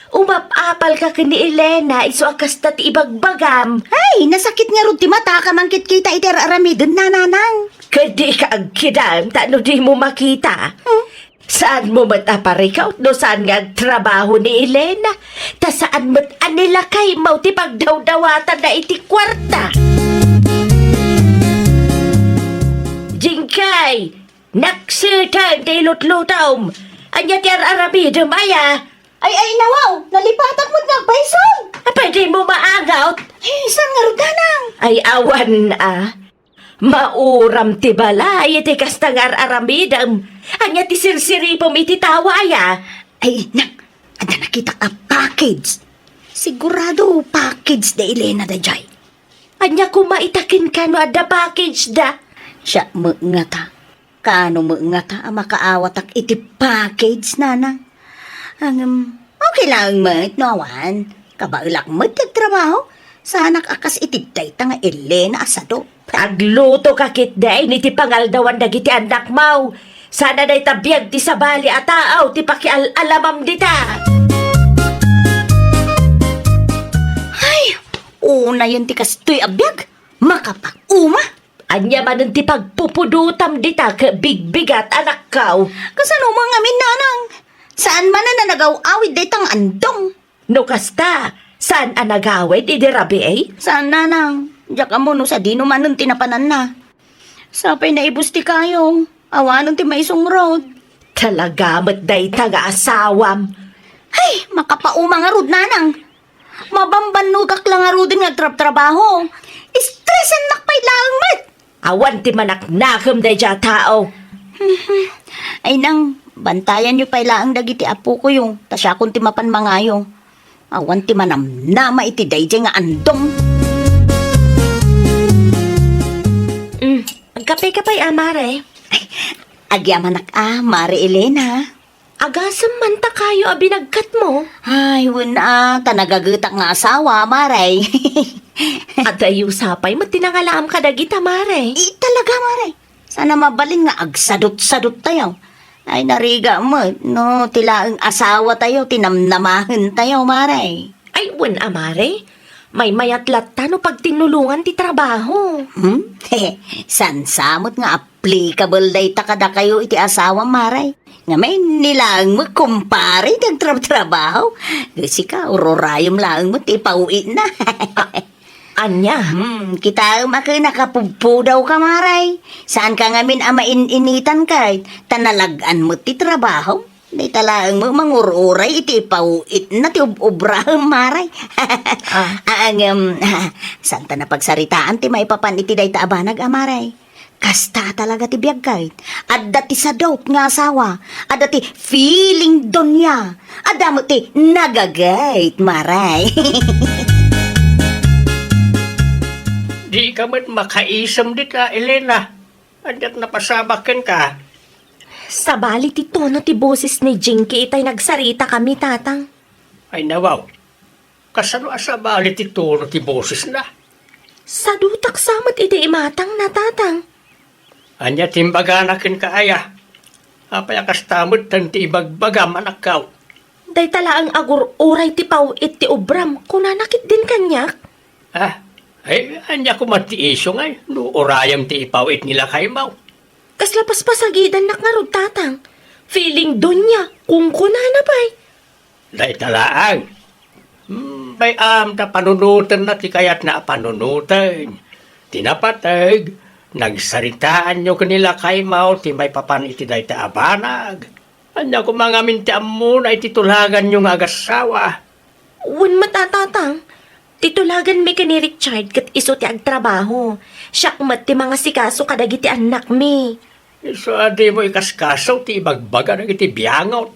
umapapal ka kini Elena iso akas tat ibagbagam. Ay, nasakit nga ron ti mata ka mangkit kita iti aramidon na nanang. Kadi ka agkidam tano di mo makita. Saan mo mataparikaw no saan nga trabaho ni Elena? Ta saan mo't anila kay mau ti pagdawdawatan na iti kwarta? Jingkay! Naksitan ti lutlutaw! Anya ti aramidam aya! Ay, nawaw! Nalipatak mo't nagpaison! Pwede mo maangaw? Ay, saan nga ron nanang? Ay awan mauram ti balay iti kastangar aramidam. Anya ti sirsiripom iti tawaya. Ay, ada nakita ka package. Sigurado package da Elena da Jai. Anya kumaitakin ka no ada package da. Siya maingata. Kano maingata ang makaawatak iti package nanang. Okay lang mat, nawan. Kabailak mat nagtrabaho. Sa anak akas ititay ta nga Elena asado. Agluto ka kitday ni ti pangaldawan dagiti anak mau. Sana day tabiyag ti sabali ataaw ti pakialamam dita. Ay, una yun ti kastoy abiyag. Makapag-uma. Anya man ti pagpupudutam dita ka bigbigat anak kaw. Kasano mga amin nanang? Saan man na nagaw-awid day tang andong? No kasta, saan anagawid idirabi eh? Saan nanang? Diyak mo no sa dino man nung tinapanan na. Sapay na ibusti kayo. Awanon ti maisong road. Talaga matday taga asawam. Ay, makapauma nga rod nanang. Mabambanugak lang nga rod nga trabaho. Stressan nakpay lang mat. Awan ti manaknakem day dya tao. Ay nang, bantayan nyo pala ang dagiti apo ko yung tasyakon ti mapan mangayo. Awan ti manamnama iti dayjay nga andong. Kapay-kapay amare. Agyamanak Mari Elena. Agasam man ta kayo abinagkat mo. Ay, wala, tanagagutak nga asawa, Maray. At ayo sapay matinangalaam ka dagita mare. Talaga, Maray. Sana mabalin nga agsadot-sadot tayo. Ay, nariga mo, no, tila ang asawa tayo, tinamnamahan tayo, Maray. Ay wan amare. May mayatlat tano pag tinulungan ti trabaho. Sansamot nga applicable data kada kayo iti asawa, Maray. Nga may nilang mo kumpare nagtrabaho. Kasi ka, urorayom lang mo, tipauin na. Anya? Kita nakapugpo daw ka, Maray. Saan ka ngamin amain-initan ka? Tanalagan mo ti trabaho. Di talaang mo mangururay iti pauit na ti ubrahang, Maray. Saan ta na pagsaritaan ti maipapan iti day taabanag, Maray? Kasta talaga ti biyag kahit. Adda ti sadok nga asawa. Adda ti feeling donya. Adda mo ti nagagayt, Maray. Di ka man makaisam di ka, Elena. Andiyak napasabakin ka. Sa bali ti tono ti boses ni Jinky itay nagsarita kami tatang. Ay nawaw. Kasano asabali ti tono ti boses na? Sa dutak samat iti imatang na tatang. Anya timbaganakin ka aya. Apaya kastamod tan ti ibagbaga manakaw. Day tala ang agur uray ti pauit ti ubram kunanakit din kanyak. Ay, anya kumatiisyo ngay. No orayam ti ipawit nila kay Mau. Kaslapas pasagidan nakngarod tatang. Feeling doon niya kung kunana pa'y. Day talaang. Bay ta panunutan na ti kayat na panunutan. Tinapatag. Nagsaritaan nyo kanila kay Mau ti may papan iti day ta abanag. Anya ko mga minti amuna iti tulagan nyo nga agasawa. Wan matatatang. Titulagan mi ni Richard kat iso ti agtrabaho. Siyak mat ti mga sikaso kadagiti anak mi. So, adi mo ikaskasaw ti ibagbaga ng iti biyangot.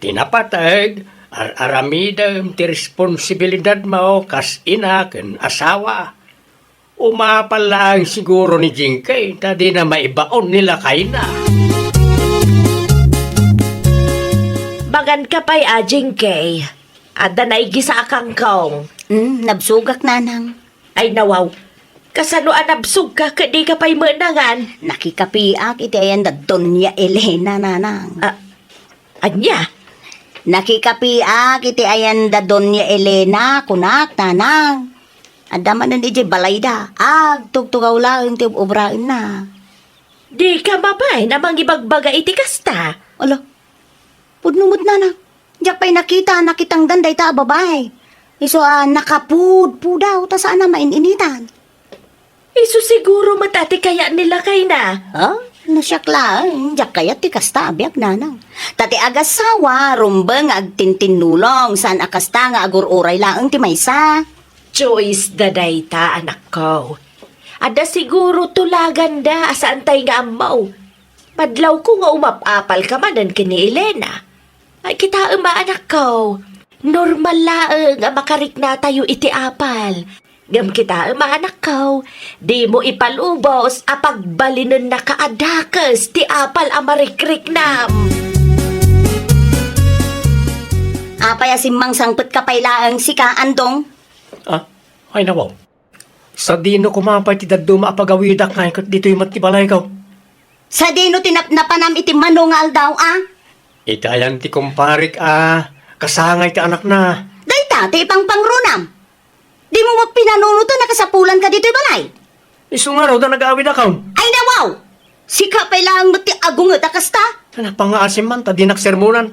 Tinapatag, aramidam ti responsibilidad mo kas ina ken asawa. Umapal lang siguro ni Jinkay, tadi na maibaon nila kay na. Bagan ka pa'y Jinkay. Ada na igisa akang kaong. Nabsugak, nanang. Ay nawaw. Kasano anabsug ka kadi ka pa'y menangan. Nakikapiak iti ayan da Donya Elena, nanang. Anya? Nakikapiak iti ayan da Donya Elena, kunak, nanang. Adaman na iti balayda. Tugtugaw lang ti ubrain na. Di ka mabay namang ibagbaga iti kasta. Ala, pudnumot, nanang. Diyak pa'y nakitang danday ta babae. Iso nakapud daw, ta saan na maininitan. Iso siguro matati kaya nila kay na. Nasyak lang, diyak kaya ti kasta abyak, nanang. Tati agasawa, rumbeng agtintinulong, saan akasta nga agururay lang ti maysa. Choice daday ta, anak ko. Ada siguro tulagan da, asaan tay nga amaw. Madlaw ko nga umapapal ka manan kini Elena. Ay kita anak ko. Normal laeng nga makarik na tayo iti apal. Gam kita anak ko. Di mo ipalubos apagbalinon na kaadakas ti apal amarikrik nam. Apaya simmang sangpet kapaylaang si kaandong. Ay nawaw. Sa dino kumapay ti daduma apagawidak ngay kat dito yung matibalay ka. Sa dino tinapnapanam iti manungal daw, Itayan ti kumparik kasangay ti anak na. Dayta, ti ipang pangrunam. Di mo mo pinanunuto na kasapulan ka dito'y balay. Isu nga raw na nag-awid akaw. Ay nawaw! Si kapay lang mo ti agungot akasta. Anak pa nga asim man, tadi naksermonan.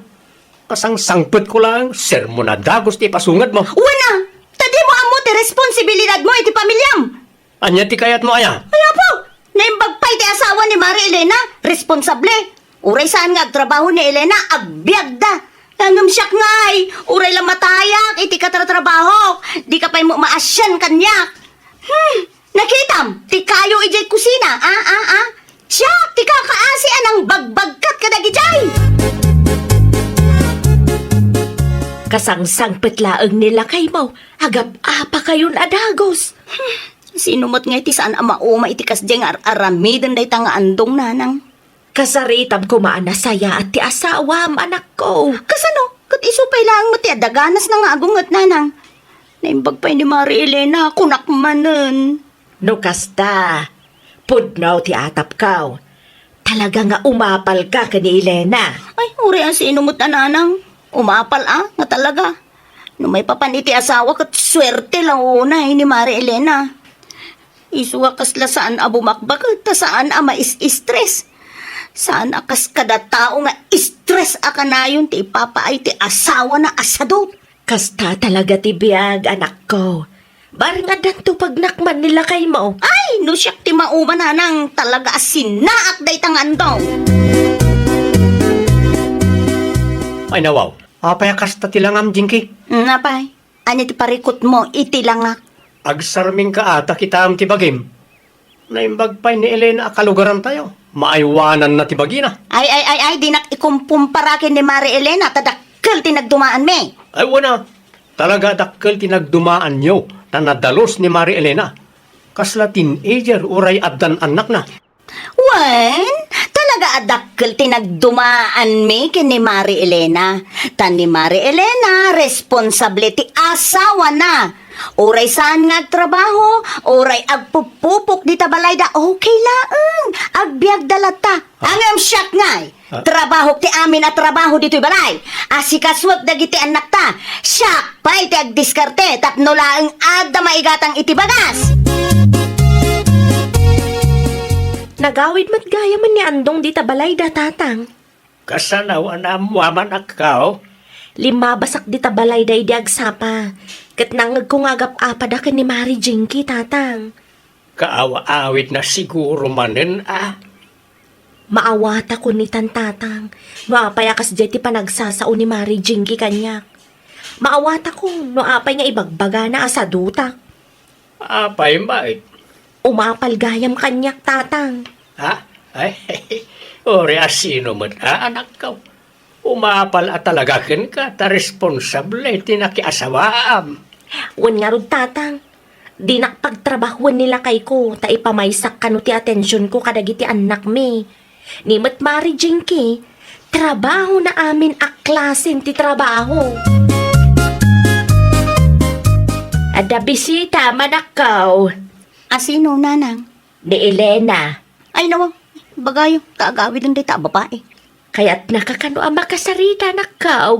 Kasang sangpet ko lang, sermonada, gusti pasungad mo. Wana! Tadi mo amo ti responsibilidad mo iti pamilyam. Anya ti kayat mo aya. Ay po! Naimbagpay ti asawa ni Maria Elena, responsable. Uray saan nga trabaho ni Elena, agbyag da. Langam siyak ngay, uray lang matayak, iti ka trabaho. Di ka pa'y mo maasyan kanyak. Nakitam, ti kayo ijay kusina, Siya, ti kakaasi anang bagbagkat kadagijay. Kasangsang petlaeng nila kay mo, agap apa kayon adagos. Sinumot nga iti saan amauma iti kasdeng aramiden day tanga andong nanang. Kasaritam ko maana saya at ti asawam, anak ko. Kasano? Kat isupay lang mo ti adaganas na nga agungat nanang. Naimbag pa ni Mari Elena, kunak manen. No kasta, pudnaw ti atap kaw. Talaga nga umapal ka kani Elena. Ay, uri ang sinumot na nanang. Umapal nga talaga. No may papaniti asawa kat swerte lang una ni Mari Elena. Isuwa kasla saan abumakbak ta saan mais-stress. Saan akas kada tao nga stress aka na yun ti papa ay ti asawa na asado. Kasta talaga ti biyag, anak ko. Barang adan pag nakman nila kay mo. Ay, no siyak ti mauma nanang talaga asinaak day tangan daw. Ay nawaw, apay kasta tilangam jingki. Napay, ano ti parikot mo itilangak. Agsarming ka ata kita am tibagim. Naimbag pa'y ni Elena akalugaran tayo. Maaywanan na tibagina. Ay, di nak ikumparakin ni Mari Elena, tadakkel tinagdumaan me. Ay wana, talaga dakkel tinagdumaan nyo na nadalos ni Mari Elena. Kasla teenager uray addan anak na. Wen, talaga adakkel tinagdumaan me ken ni Mari Elena. Tan ni Mari Elena, responsibility asawa na. Oray saan nga trabaho, oray agpupupok di tabalay da, okay laeng, agbiag dalata. Angam siyak ngay, trabaho ti amin at trabaho dito'y balay. Asikaswag dagiti anak ta, siyak pa'y ti agdiskarte, tapno laeng adda maigatang itibagas. Nagawid mat gaya man ni andong di tabalay da tatang. Kasanaw na muaman akaw. 5 basak di tabalay da idi agsapa. Kat nangag kong agap apada ka ni Mari Jinky, tatang. Kaawa-awit na siguro manen Maawata ko ni tatang. Maapayakas jeti panagsasao ni Mari Jinky kanyak. Maawata ko, no apay nga ibagbaga na asaduta. Apay mait. Umapal gayam kanyak, tatang. Ay, ori asino man anak ka. Umapal at talaga ken ka, ta responsable tinakiasawaam. Wan nga rod, tatang. Di nakpagtrabahuan nila kay ko, ta ipamaysak kano ti atensyon ko kadagiti anak me. Ni mat Mari Jinky, trabaho na amin aklasin ti trabaho. Ada bisita manakaw. Asino nanang? Ni Elena. Ay nawa, bagayo, kaagawid lang day ta babae. Kaya't nakakano ang makasarita nakaw.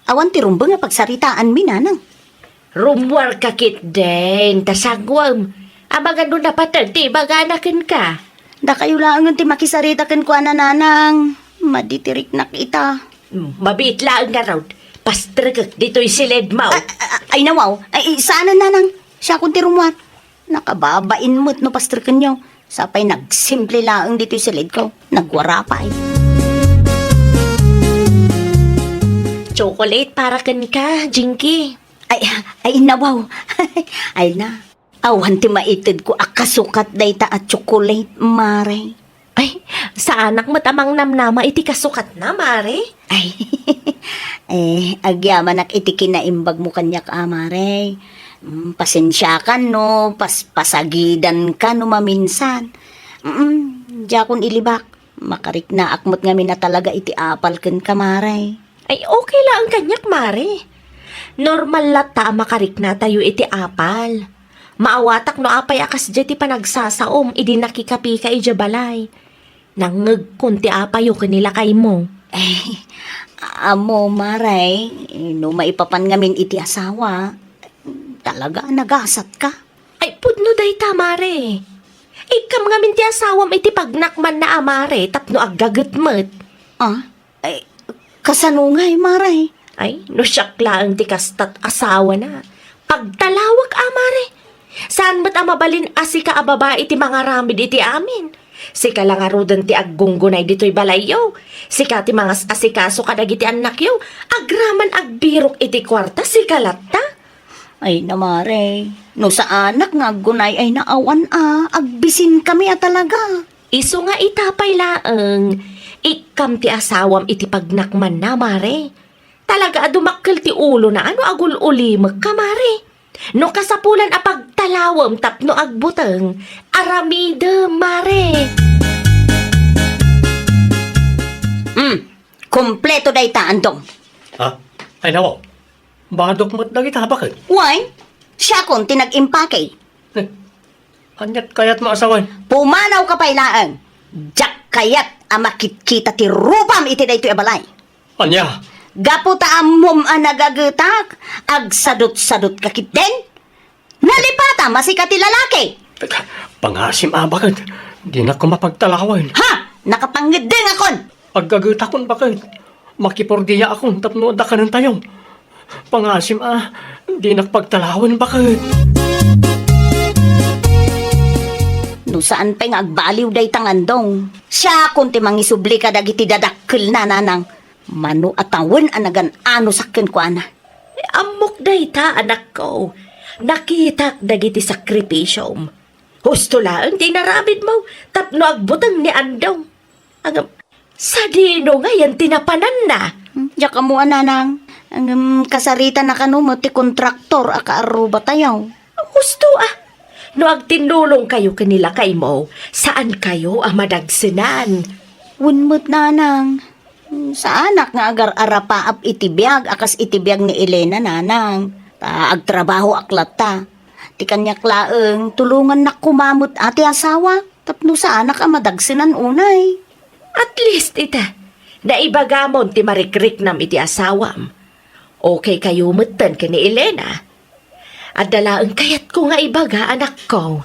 Awan ti rumbo nga pagsaritaan mi nanang. Rumwar kakit din, tasagwam. Abagan doon na patag, ti baganakin ka. Da kayo lang ti makisarita ken kuan na nanang. Maditirik na kita. Mabit lang nga raw. Pastragak dito'y silid mo. Ay nawaw, ay sana nanang. Siya kun ti rumwar. Nakababain mo't no pastor kanyaw. Sapay nagsimple lang dito'y silid ko. Nagwara pa ay. Chocolate para kan ka, Jinky. Ay nawaw. Ay na. Awan ti maitid ko akasukat day ta at chocolate, Mare. Ay, sa anak mo tamang namnama iti kasukat na, Mare. Ay, agyaman ak iti kinaimbag mo kanyak, Mare. Pasensya ka, no? Pasagidan ka, no, maminsan. Diya kun ilibak. Makarik na akmot ngamin na talaga iti apal ken ka, Mare. Ay, okay lang kanyak, Mare. Normal lata makarik na tayo iti apal. Maawatak no apay akas jeti panagsasaom, idi nakikapi ka ija balay. Nangag kunti apayo kanila kay mo. Amo, Mare, no maipapan ngamin iti asawa. Talaga, nagasat ka. Ay, pudno day ta, Mare. Ikam nga minti asawam iti pagnakman na amare, tapno aggagatmat. Ay, kasanungay, Mare. Ay, no syakla ang tikastat asawa na. Pagtalawag amare. Saan ba't amabalin asika ababa iti mga ramid iti amin? Sika lang arudan ti aggunggunay dito'y balayo. Sika ti mga asikaso kadagiti anak yo. Agraman agbirok iti kwarta, sika latta. Ay namare, no sa anak nga gunay ay naawan agbisin kami talaga. Iso nga itapay laeng. Ikam ti asawam iti pagnakman na, mare. Talaga adumakkel ti ulo na ano agul-ulimag ka, mare. No kasapulan a pagtalawam tapno agbuteng, aramide, mare. Kompleto day taandong. Ha? Ay nawa. Badok mo't nagita bakit? Why? Siya kon tinag-impake. Anyat kayat maasawan. Pumanaw ka pailaan. Jak kayat amakit-kita ti rupam iti dayto balay. Anya? Gapo taamom nagagetak, agsadot-sadot kakit den. Nalipata masika ti lalaki. Pangasim bakit? Di na ko mapagtalawan. Ha! Nakapangideng akon. Aggagutakon bakit? Makipordiya akong tapno da ka ng tayo. Pangasim di na pagtalawan bakit? No saan pa nga agbaliw day tangandong. Siya kun ti mangisubli ka dagiti dadakkel na nanang. Mano at tawon anagan ano sakken ko ana. Amok day ta, anak ko. Nakita dagiti sakripisyom. Husto lang, di narabid mo. Tapno agbutang ni Andong. Ang sa dino nga yan tinapanan na. Diya ka mo ananang. Ang kasarita na kanumot ti kontraktor akaaruba tayaw. Husto No agtinulong kayo kanila kay mo, saan kayo madagsinan? Wunmut nanang. Sa anak nga agar arapaap itibiyag akas itibiyag ni Elena nanang. Agtrabaho aklat ta. Ti kanyak laeng tulungan na kumamot ati asawa. Tapno sa anak madagsinan unay. At least ita, naibagamon ti marikrik nam iti asawam. Okay kayo mutan ka ni Elena. At dalaang kayat ko nga ibaga, anak ko.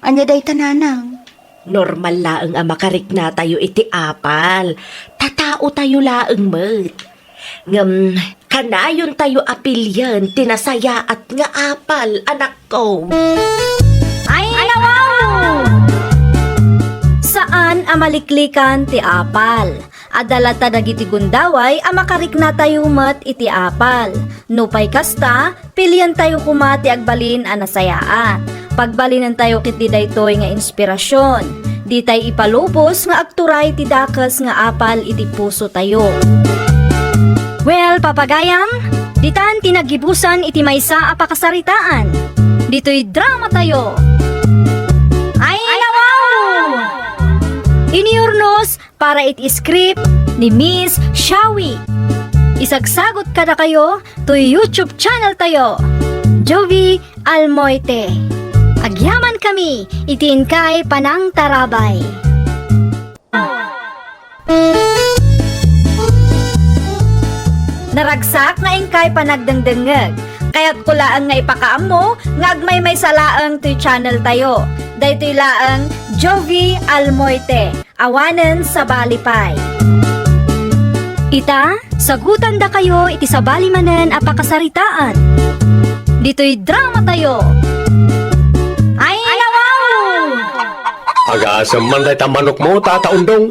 Anya day tananang. Normal laeng makarik na tayo iti apal. Tatao tayo laeng met. Ngam, kanayon tayo apilyan, tinasaya at nga apal, anak ko. Ay, wow! Saan amaliklikan ti apal? Adalata dagiti gundaway amakarik na tayo mat iti apal. Nupay kasta, pilian tayo kumati agbalin anasayaan. Pagbalinan tayo kiti daytoy nga inspirasyon. Di tayo ipalupos nga agturay ti dakas nga apal iti puso tayo. Well, papagayam, ditan tinagibusan iti maysa a pakasaritaan. Dito'y drama tayo. Ay, wow! Iniurnos para iti-script ni Miss Shawi. Isagsagot kada kayo to YouTube channel tayo, Jovi Almoite. Agyaman kami, itin kay Panang Tarabay. Naragsak na ingkay panagdangdangag, kaya't kulaan nga ipakaamo, nga agmay may salaang to channel tayo. Daytoy laang Jovi Almoite, awanen sa balipay. Ita, sagutan da kayo iti sabali manen apakasaritaan. Dito'y drama tayo. Ay, wow!Ag-aasam man day tamanok mo, tataundong.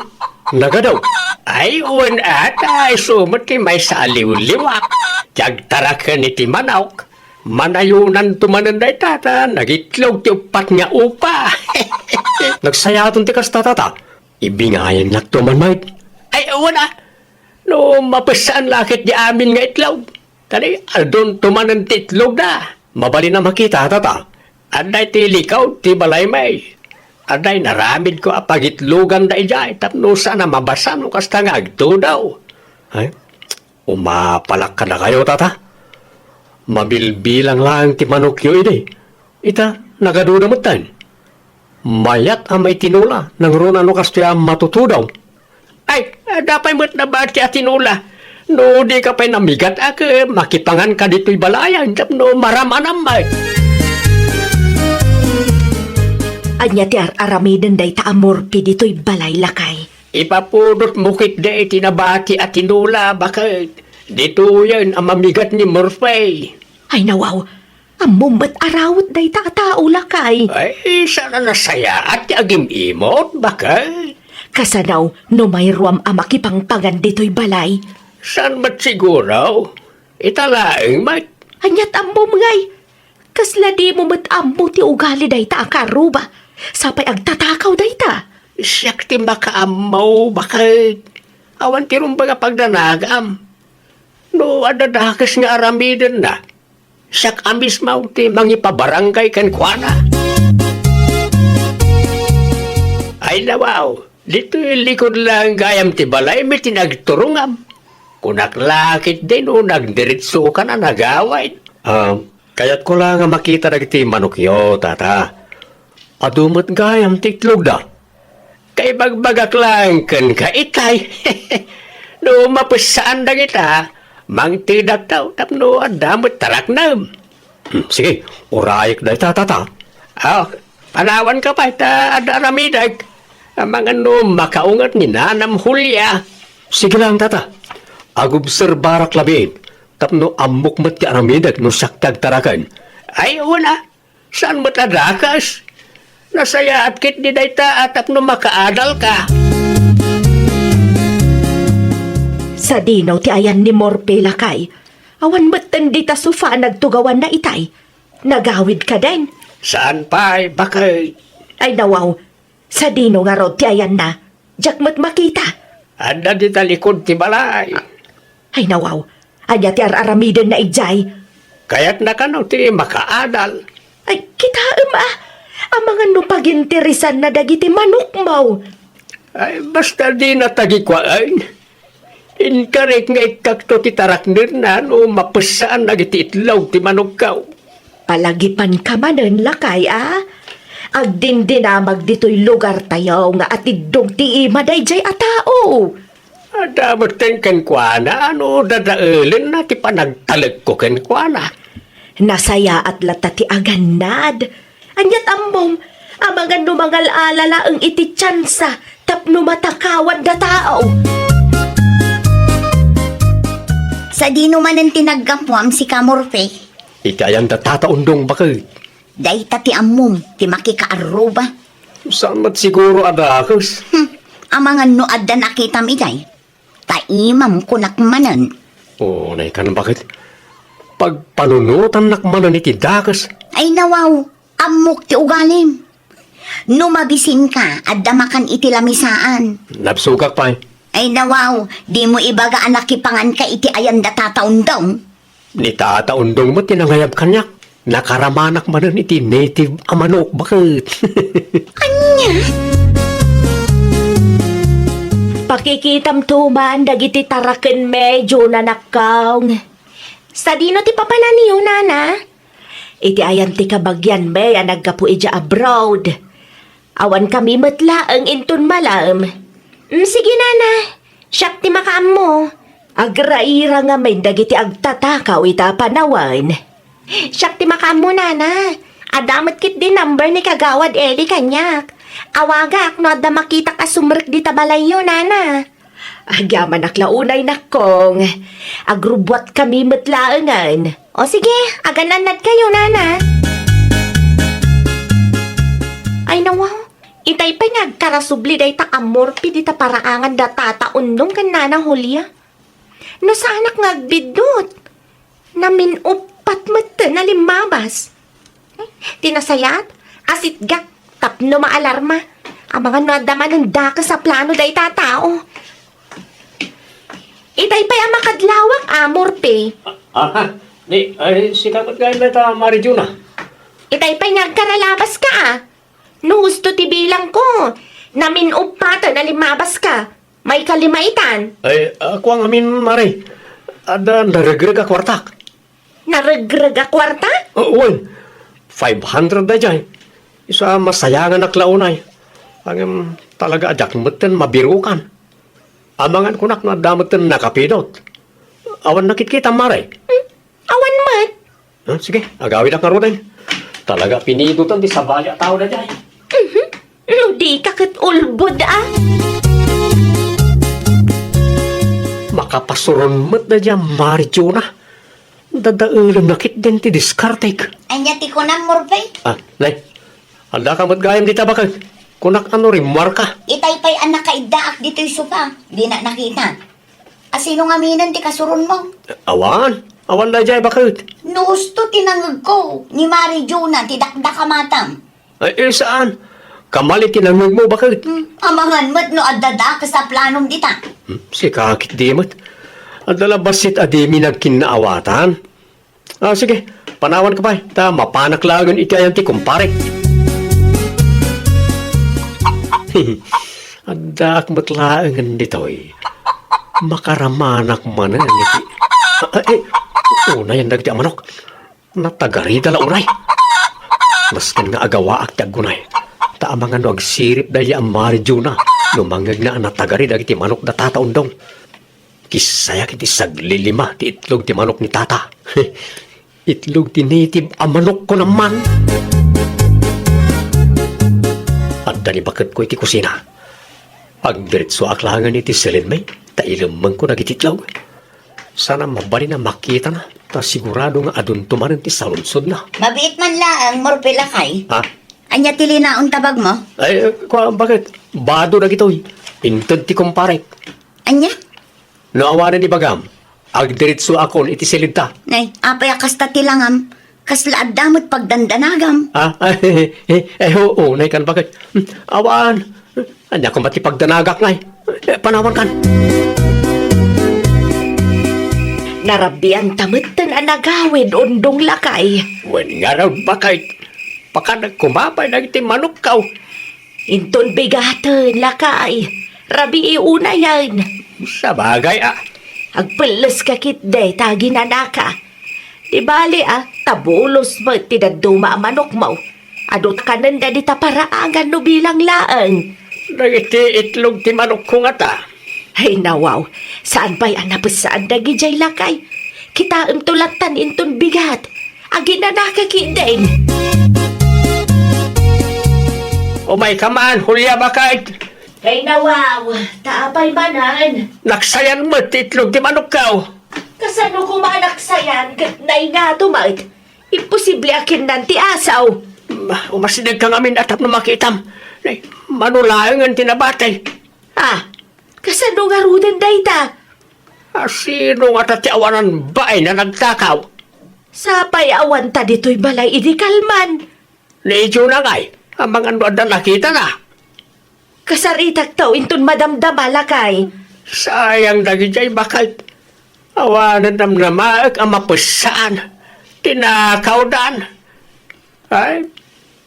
Nagadaw. Ay, uwan ay sumot ki may saliw-liwak. Jagtara ka ni ti manawk. Manayunan tumanan day tata, nagitlog ti upat nga upa. Nagsayaton ti kas tata. Ibingayan nak tuman mait. Ay, uwan no, mapasaan lakit di amin nga itlog. Tani, aldon tumanan ti itlog na. Mabali na makita tata. Anday ti likaw, ti balay may. Aday naramid ko apagitlugan da ijay tapno sana mabasa no kasta nga agto daw. Ay, umapalak ka na kayo, tata. Mabilbilang lang ti manokyo ide. Ita, nagaduda mo tan. Mayat ang may tinula nang runa no kasta matutudaw. Ay, dapay mo't na ba ti tinula? No, di ka pa'y namigat makipangan ka dito'y balayan tapno maramanam ay. Anya ti aramiden day ta amorpi dito'y balay lakay. Ipapudot mukit da itinabati at tinula bakit? Dito yan ang mamigat ni Murphy. Ay nawaw, Amumat arawat day ta tao lakay. Ay, sana nasaya at agim imot, bakay? Kasanaw, no may ruam amakipang pagan dito'y balay. Saan ba't siguro? Italaing mat. Anyat ambom ngay. Kasla di mo mat ambo ti ugali day ta akaruba. Sapay agtatakaw day ta. Siyak ti makaamaw, bakit? Awan ti rumbaga pagdanagam. No, adadakas nga aramiden na. Siyak amis mau ti mangipabarangay kan kuana. Ay nawaw, dito likod lang gayam ti balay may tinagturungam. Kunak lakit din o nagdiritso ka na nagaway. Kaya't ko lang nga makita na ti manukyo, tata. Adumot gayam ti itlog da. Kay bagbagak lang kan kaitay. No mapasaan na kita, mang tidak daw tapno adamot tarak na. Sige, urayak na tata. Panawan ka pa ita adaramidag. Mga no makaungat ni Nanam Hulya. Sige lang tata. Agobserbarak labid. Tapno amok mat ti aramidag no saktag tarakan. Ay una, saan mat adakas? Nasaya at kit di dayta at tapno makaadal ka. Sa dinaw ti ayan ni Morpe lakay. Awan matan di ta sufa nagtugawan na itay. Nagawid ka din. Saan pa ay bakay? Ay nawaw, sa dino nga rod ti ayan na. Diyak mat makita. Anda di talikod ti balay. Ay nawaw, anya ti araramiden na ijay. Kaya't nakanaw ti makaadal. Ay kita ang mga nupaginterisan na dagiti manok mau. Ay basta di natagikwain. Inkarek nga ikakto ti taraknir na no mapasaan nagiti itlaw ti manugkaw. Palagipan ka manen lakay Agdindinamag dito'y lugar tayo nga atidong ti imaday jay a tao. Adamot ten ken kuana ano dadaelin na ti panagtalag ko ken kuana. Nasaya at lata ti aganad. Anyat ambom, amangan numangal alala ang iti tsansa tapno matakawan da tao. Sa di naman ang tinaggapuam si Kamorpe. Ikayan da tataundong bakit? Day ta ti amom, ti makikaaruba. Saan mat siguro adakas? Amangan no adda nakita miday. Taimam kunak manan. Oo, ka na bakit? Pag panunutan nakmanan iti dakas. Ay nawaw, amok ti ugalim. Numabisin ka, adda makan iti lamisaan. Napsugak pa eh. Ay nawaw, di mo ibaga anak ipangan ka iti ayan da tataon daw. Ni tataundong mo tinangayab kanyak. Nakaramanak manan iti native amanok. Bakit? Pakikitam tuman dagiti taraken medyo nanakaw. Sa dino ti papananiyo nana? Iti ayan ti kabagyan me ang nagkapu ija abroad. Awan kami matla ang intun malam. Sige nana, siyak ti makaam mo. Agraira nga may dagiti agtatakaw ita panawan. Siyak ti makaam mo nana. Adamat kit di number ni kagawad Eli kanyak. Awagak no adda makita ka sumrek di tabalayo nana. Agyaman aklaunay nakong. Agrubwat kami matlaangan. O sige, agananad kayo nana. Ay nawaw, itay pa nga karasubli day ta amorpi di ta paraangan da tataundong kan nana Julia. No sa anak ngagbidot. Namin upat mata na limabas. Tinasayat, asitgak, tapno maalarma. Ang mga nadaman ng daka sa plano day tatao. Itay pa yung makadlawak, amorpe. Ay, sikapat kayo na ita, Marijuna. Itay pa yung karalabas ka. No gusto ti bilang ko. Namin upata na limabas ka. May kalimaitan. Ay, ako ang amin, Mari. Ada naragrag a kwartak. Naragrag a kwarta? Uy, 500 na dyan. Isa masayangan na klaunay. Ang talaga ajak matan mabirukan. Amangan kunak na damatan nakapidot. Awan nakikita, Mari. Awan mat. Sige, agawin ang karunin. Talaga pinidutan di sa balya tao na dyan. No di kakit ulbod Makapasuron mat na dyan, Marijuna. Dadaulam nakit din ti diskartek. Anya ti ko na, Morpe. Nay, handa ka matgayam di tabakag. Kunak ano rin, marka. Itay-pay anak ka idaak dito'y suka. Di na nakita. Asino nga minan ti kasuron mo? Awan na dyan bakit. Nusto tinangag ko. Ni Mari Juna, ti dakdak matam. Ay, saan? Kamali tinangag mo bakit? Amangan mo't no adada ka sa planom dita. Si kakit di mo't. Adala basit adimi nagkinaawatan. Sige, panawan ka pa. Ta mapanaklagan iti ayan ti kumpare. Adak matlaangan dito'y. Makaramanak manan iti. Una yan nagti amanok. Natagari dala unay. Maskan nga agawa ak tagunay. Taamangan no agsirip dahil ang marjo na. Lumangag na ang natagari dagiti manok na tataundong. Kisaya kiti saglilima ti itlog ti manok ni tata. Itlog ti native ang manok ko naman. At dali bakit ko iti kusina. Pagdiritso aklangan iti silin may, tailamang ko nagititlog. Sana mabali na makita na, ta sigurado nga adun tumanan ti salunsod na. Mabiit man laang, Morpe lakay. Ha? Anya ti linaon tabag mo? Ay, bakit? Bado na gito'y. Intod ti kumpare. Anya? Naawanan ni Bagam. Agdiritso akon iti silita. Nay, apay akasta tilangam. Kaslaad damot pagdandanagam. Oo, nay kan bakit? Awan. Anya kung ba't ipagdanagak ngay? Panawan kan. Narabian tamutan ang nagawid undong lakay. Wen nga raw bakit? Paka nagkumapay na iti manok kaw. Inton bigatan lakay. Rabi iuna yan. Sa bagay Agpeles ka kitday tagi na naka. Di bali tabulos mo tinaduma ang manok mo. Adot ka nanda di taparaangan no bilang laang. Nagiti itlog ti manok ko nga ta. Ay nawaw, saan ba'y anapasaan na gijay lakay? Kita tulatan inton bigat. Agi na nakakindeng. O may kaman, hulya bakit? Ay nawaw, taapay manan. Naksayan mo ti itlog ti manok kaw. Kasano kumanaksayan kat nai nga tumat? Imposible akin nanti asaw. Umasinig ka ngamin atap na makitam. Manulayangan tinabatay. Kasano nga rudan dayta? Sino nga tatiawanan bae na nagtakaw? Sapay awan ta dito'y balay idikalman. Niidyo na ngay, ang mga nuad na nakita na. Kasaritak tao inton madamdama lakay. Sayang dagi jay bakit. Awanan namnamaak ang mapusaan. Tinakaw dan. Ay,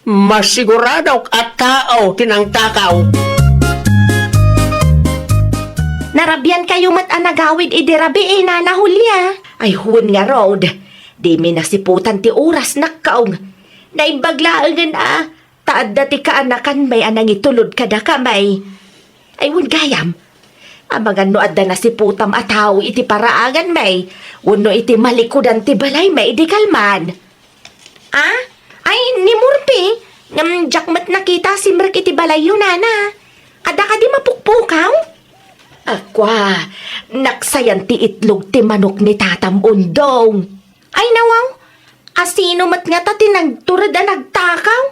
masigurado at tao tinangtakaw. Narabyan kayo mat anagawid idirabi nanahulya. Ay huwag nga road. Di mi nasiputan ti oras nakkaong. Naimbaglaangan taad dati kaanakan may anang itulod kada kamay. Ay huwag gayam. Amagan no adda nasiputam ataw iti paraangan may. Uno iti malikudan ti balay may idikalman. Ay ni Murpi. Jakmat nakita si Merk iti balay yun nana. Ada ka di mapukpukaw? Akwa, naksayan ti itlog ti manok ni Tatam Undong. Ay nawaw, asino mat nga ta tinagturad na nagtakaw?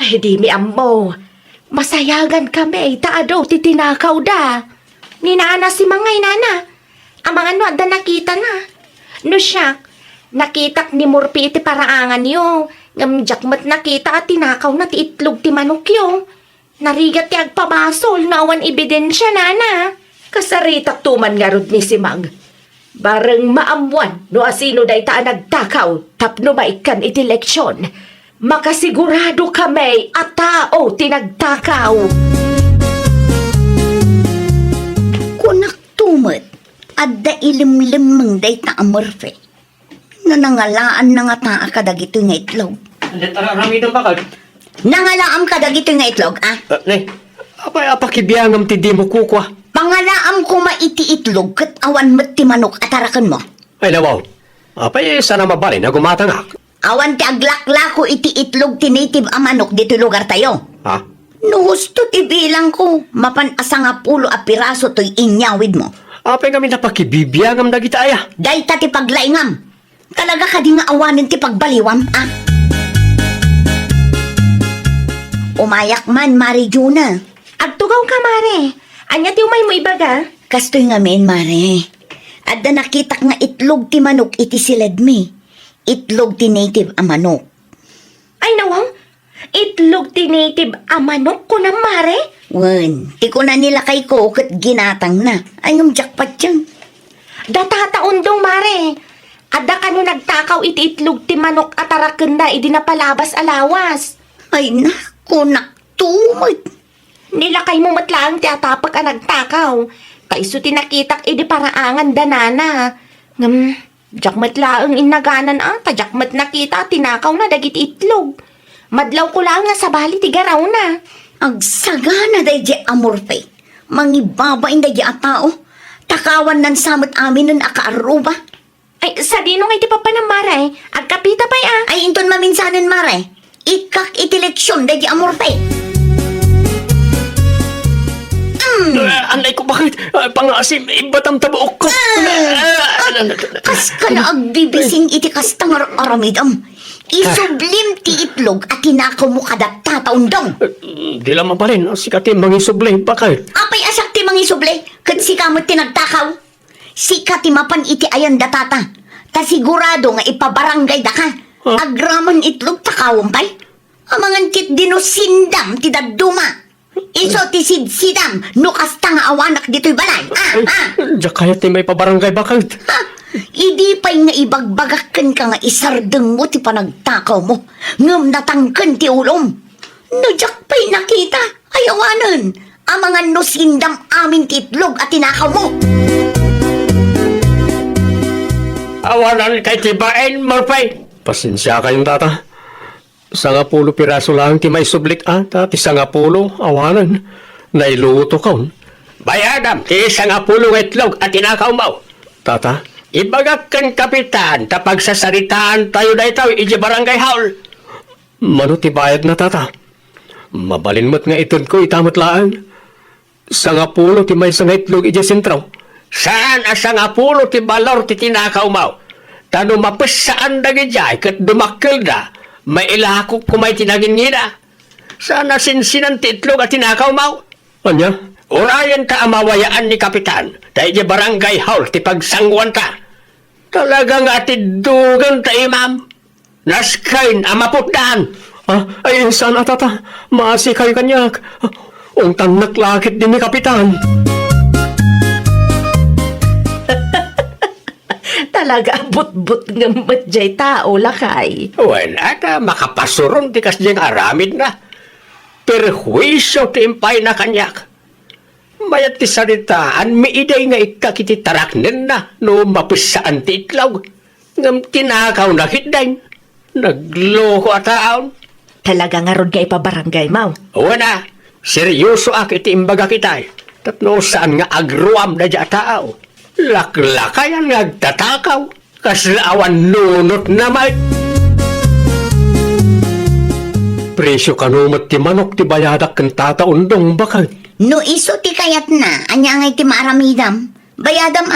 Ay di mi ammo, masayagan kami taado ti tinakaw da. Ni nana si mangay nana, amang ano da nakita na. No siya, nakitak ni Murpi iti paraangan yo, ngamjak mat nakita at tinakaw na ti itlog ti manok yo. Narigat ti agpamasol na awan ebidensya nana. Kasaritak tuman nga rod ni si Mang. Bareng maamuan no asino day taan nagtakaw tapno maikan iti leksyon. Makasigurado kami at tao tinagtakaw. Kunak tumat. Adda ilim-limang day ta amorfe. Nanangalaan na nga taa kadagito nga itlog. Rami na bakit? Nangalaam kadagito nga itlog, Nay, apakibiyangam ti di mo kukwa. Pangalaam ko maiti itlog kat awan mat ti manok atarakan mo. Ay nawaw, sana mabali na gumatangak. Awan ti aglakla ko iti itlog ti native a manok dito lugar tayo. Ha? No gusto ti bilang ko, mapanasa nga pulo a piraso to'y inyawid mo. Apay kami napakibibiyangam na gitaya. Day ta ti paglaingam. Talaga ka di nga awanin ti pagbaliwam, ah? Umayak man, Mari Juna. Agtugaw ka, Mare. Anya ti umay mo ibaga? Kastoy nga men, Mare. Adda nakitak nga itlog ti manok iti silid mi. Itlog ti native a manok. Ay, nawaw. Itlog ti native a manok ko na, Mare. Wen, ti ko na nila kay ko kat ginatang na. Ayong jackpot yan. Datataon dong, Mare. Adda ka no nagtakaw iti itlog ti manok at araken na idi napalabas alawas. Ay naku, naktumot. Nilakay mo matlaang ti atapag a nagtakaw. Kaiso tinakitak idi paraangan danana. Jakmat laang inaganan tajakmat nakita tinakaw na dagit itlog. Madlaw ko lang nga sa bali ti garaw na. Agsagana day di amorpe. Mangibabain day di a tao. Takawan nan samot amin nun akaaruba. Ay, sa dino nga iti papanamara agkapita pa'y Ay inton maminsanan mare. Ikak iti leksyon day di amorpe. Anay ko, bakit? Pangasim, ibatang tabuok ko. Kas ka na agbibising iti kastangar aramidam. Isublim ti itlog at tinakaw mo kada tataundang. Di lamang pa rin, sikati mangisubli, bakit? Apay asak ti mangisuble, kat si kamot tinagtakaw. Sika ti mapan iti ayan datata. Ta sigurado nga ipabarangay da ka. Agraman itlog takawang pay. Amangan kit dinosindam ti daduma. Iso ti sidsidam, nukasta nga awanak dito'y balay. Diyak kaya ti may pabarangay, bakit? Idi pa'y nga ibagbagakan ka nga isardeng mo ti panagtakaw mo. Ngam natangkan ti ulom. Nadyak pa'y nakita, ayawanan. Amangan no sindam amin ti itlog at tinakaw mo. Awanan kay tibain, Marpay. Pasensya kayong tata. 10 piraso lang ti may sublik ti 10 awanan. Nailuto kaon. Bayadam, ti 10 itlog at tinakaw mo. Tata, ibagak kan kapitan tapag sasaritaan tayo na itaw iji barangay haul. Mano ti bayad na tata? Mabalin mo't nga iton ko itamot laan. 10 ti may 10 itlog iji sentro. Saan a 10 ti balor ti tinakaw mo? Tano mapasaan dagi jay kat dumakkel da. May ilakok kumay tinagin nila. Sana sinsinan ti itlog at tinakaw mo. Anya? Urayan ta amawayaan ni kapitan. Dahil di barangay haul ti pagsangwan ta. Talagang atidugan ta imam. Naskain amaputdan. Ay sana tata. Maasikay kanyak. Ungtan naklakit din ni kapitan. Talaga but-but nga matjay tao lakay. Wala ta, makapasuron ti kasding aramid na. Perhuisyo ti impay na kanyak. Mayat ti saritaan, miiday nga ikakiti taraknen na no mapusaan ti itlaw. Ngam tinakaw na hitdain. Nagloko at taon. Talaga nga ron nga ipabarangay mo. Wala, seryoso ak iti imbaga kitay. Tapno saan nga agruam na dya tao. Laklakayan nga agtatakaw. Kaslaawan nunot na may. Presyo kanumot ti manok ti bayadak kan tataundong bakit? No iso ti kayat na, anya ngay ti maaramidam. Bayadam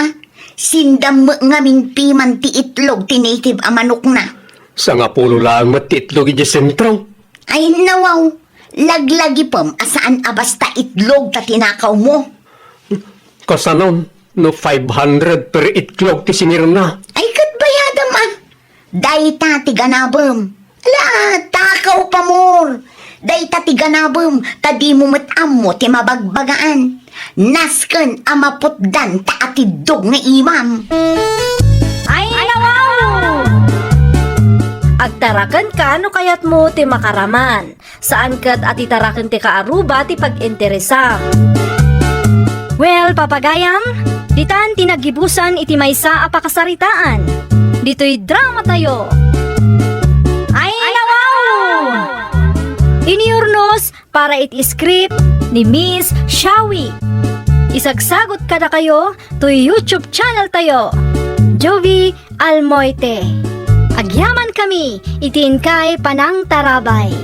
sindam mo ngaming piman ti itlog ti native a manok na. 10 lang matitlog iti sentro. Ay nawaw, laglagi pam asaan abasta itlog ta tinakaw mo. Kasanon, no 500 per itlog ti sinirna. Ay kat bayadam Dayta ti ganabem. Ala, takaw pa more. Dayta ti ganabem, tadi mo matam mo ti mabagbagaan. Nasken amaputdan ta atidog nga imam. Ay, nawaw! Agtarakan ka no kayat mo ti makaraman. Saan kat atitarakan ti kaaruba ti pag-interesa. Well, papagayam, ditan tinagibusan iti maysa a pakasaritaan. Dito'y drama tayo. Ay, nawaw! Iniurnos para iti script ni Miss Shawi. Isagsagot kada kayo to YouTube channel tayo. Jovi Almoite. Agyaman kami, itin kay Panang Tarabay.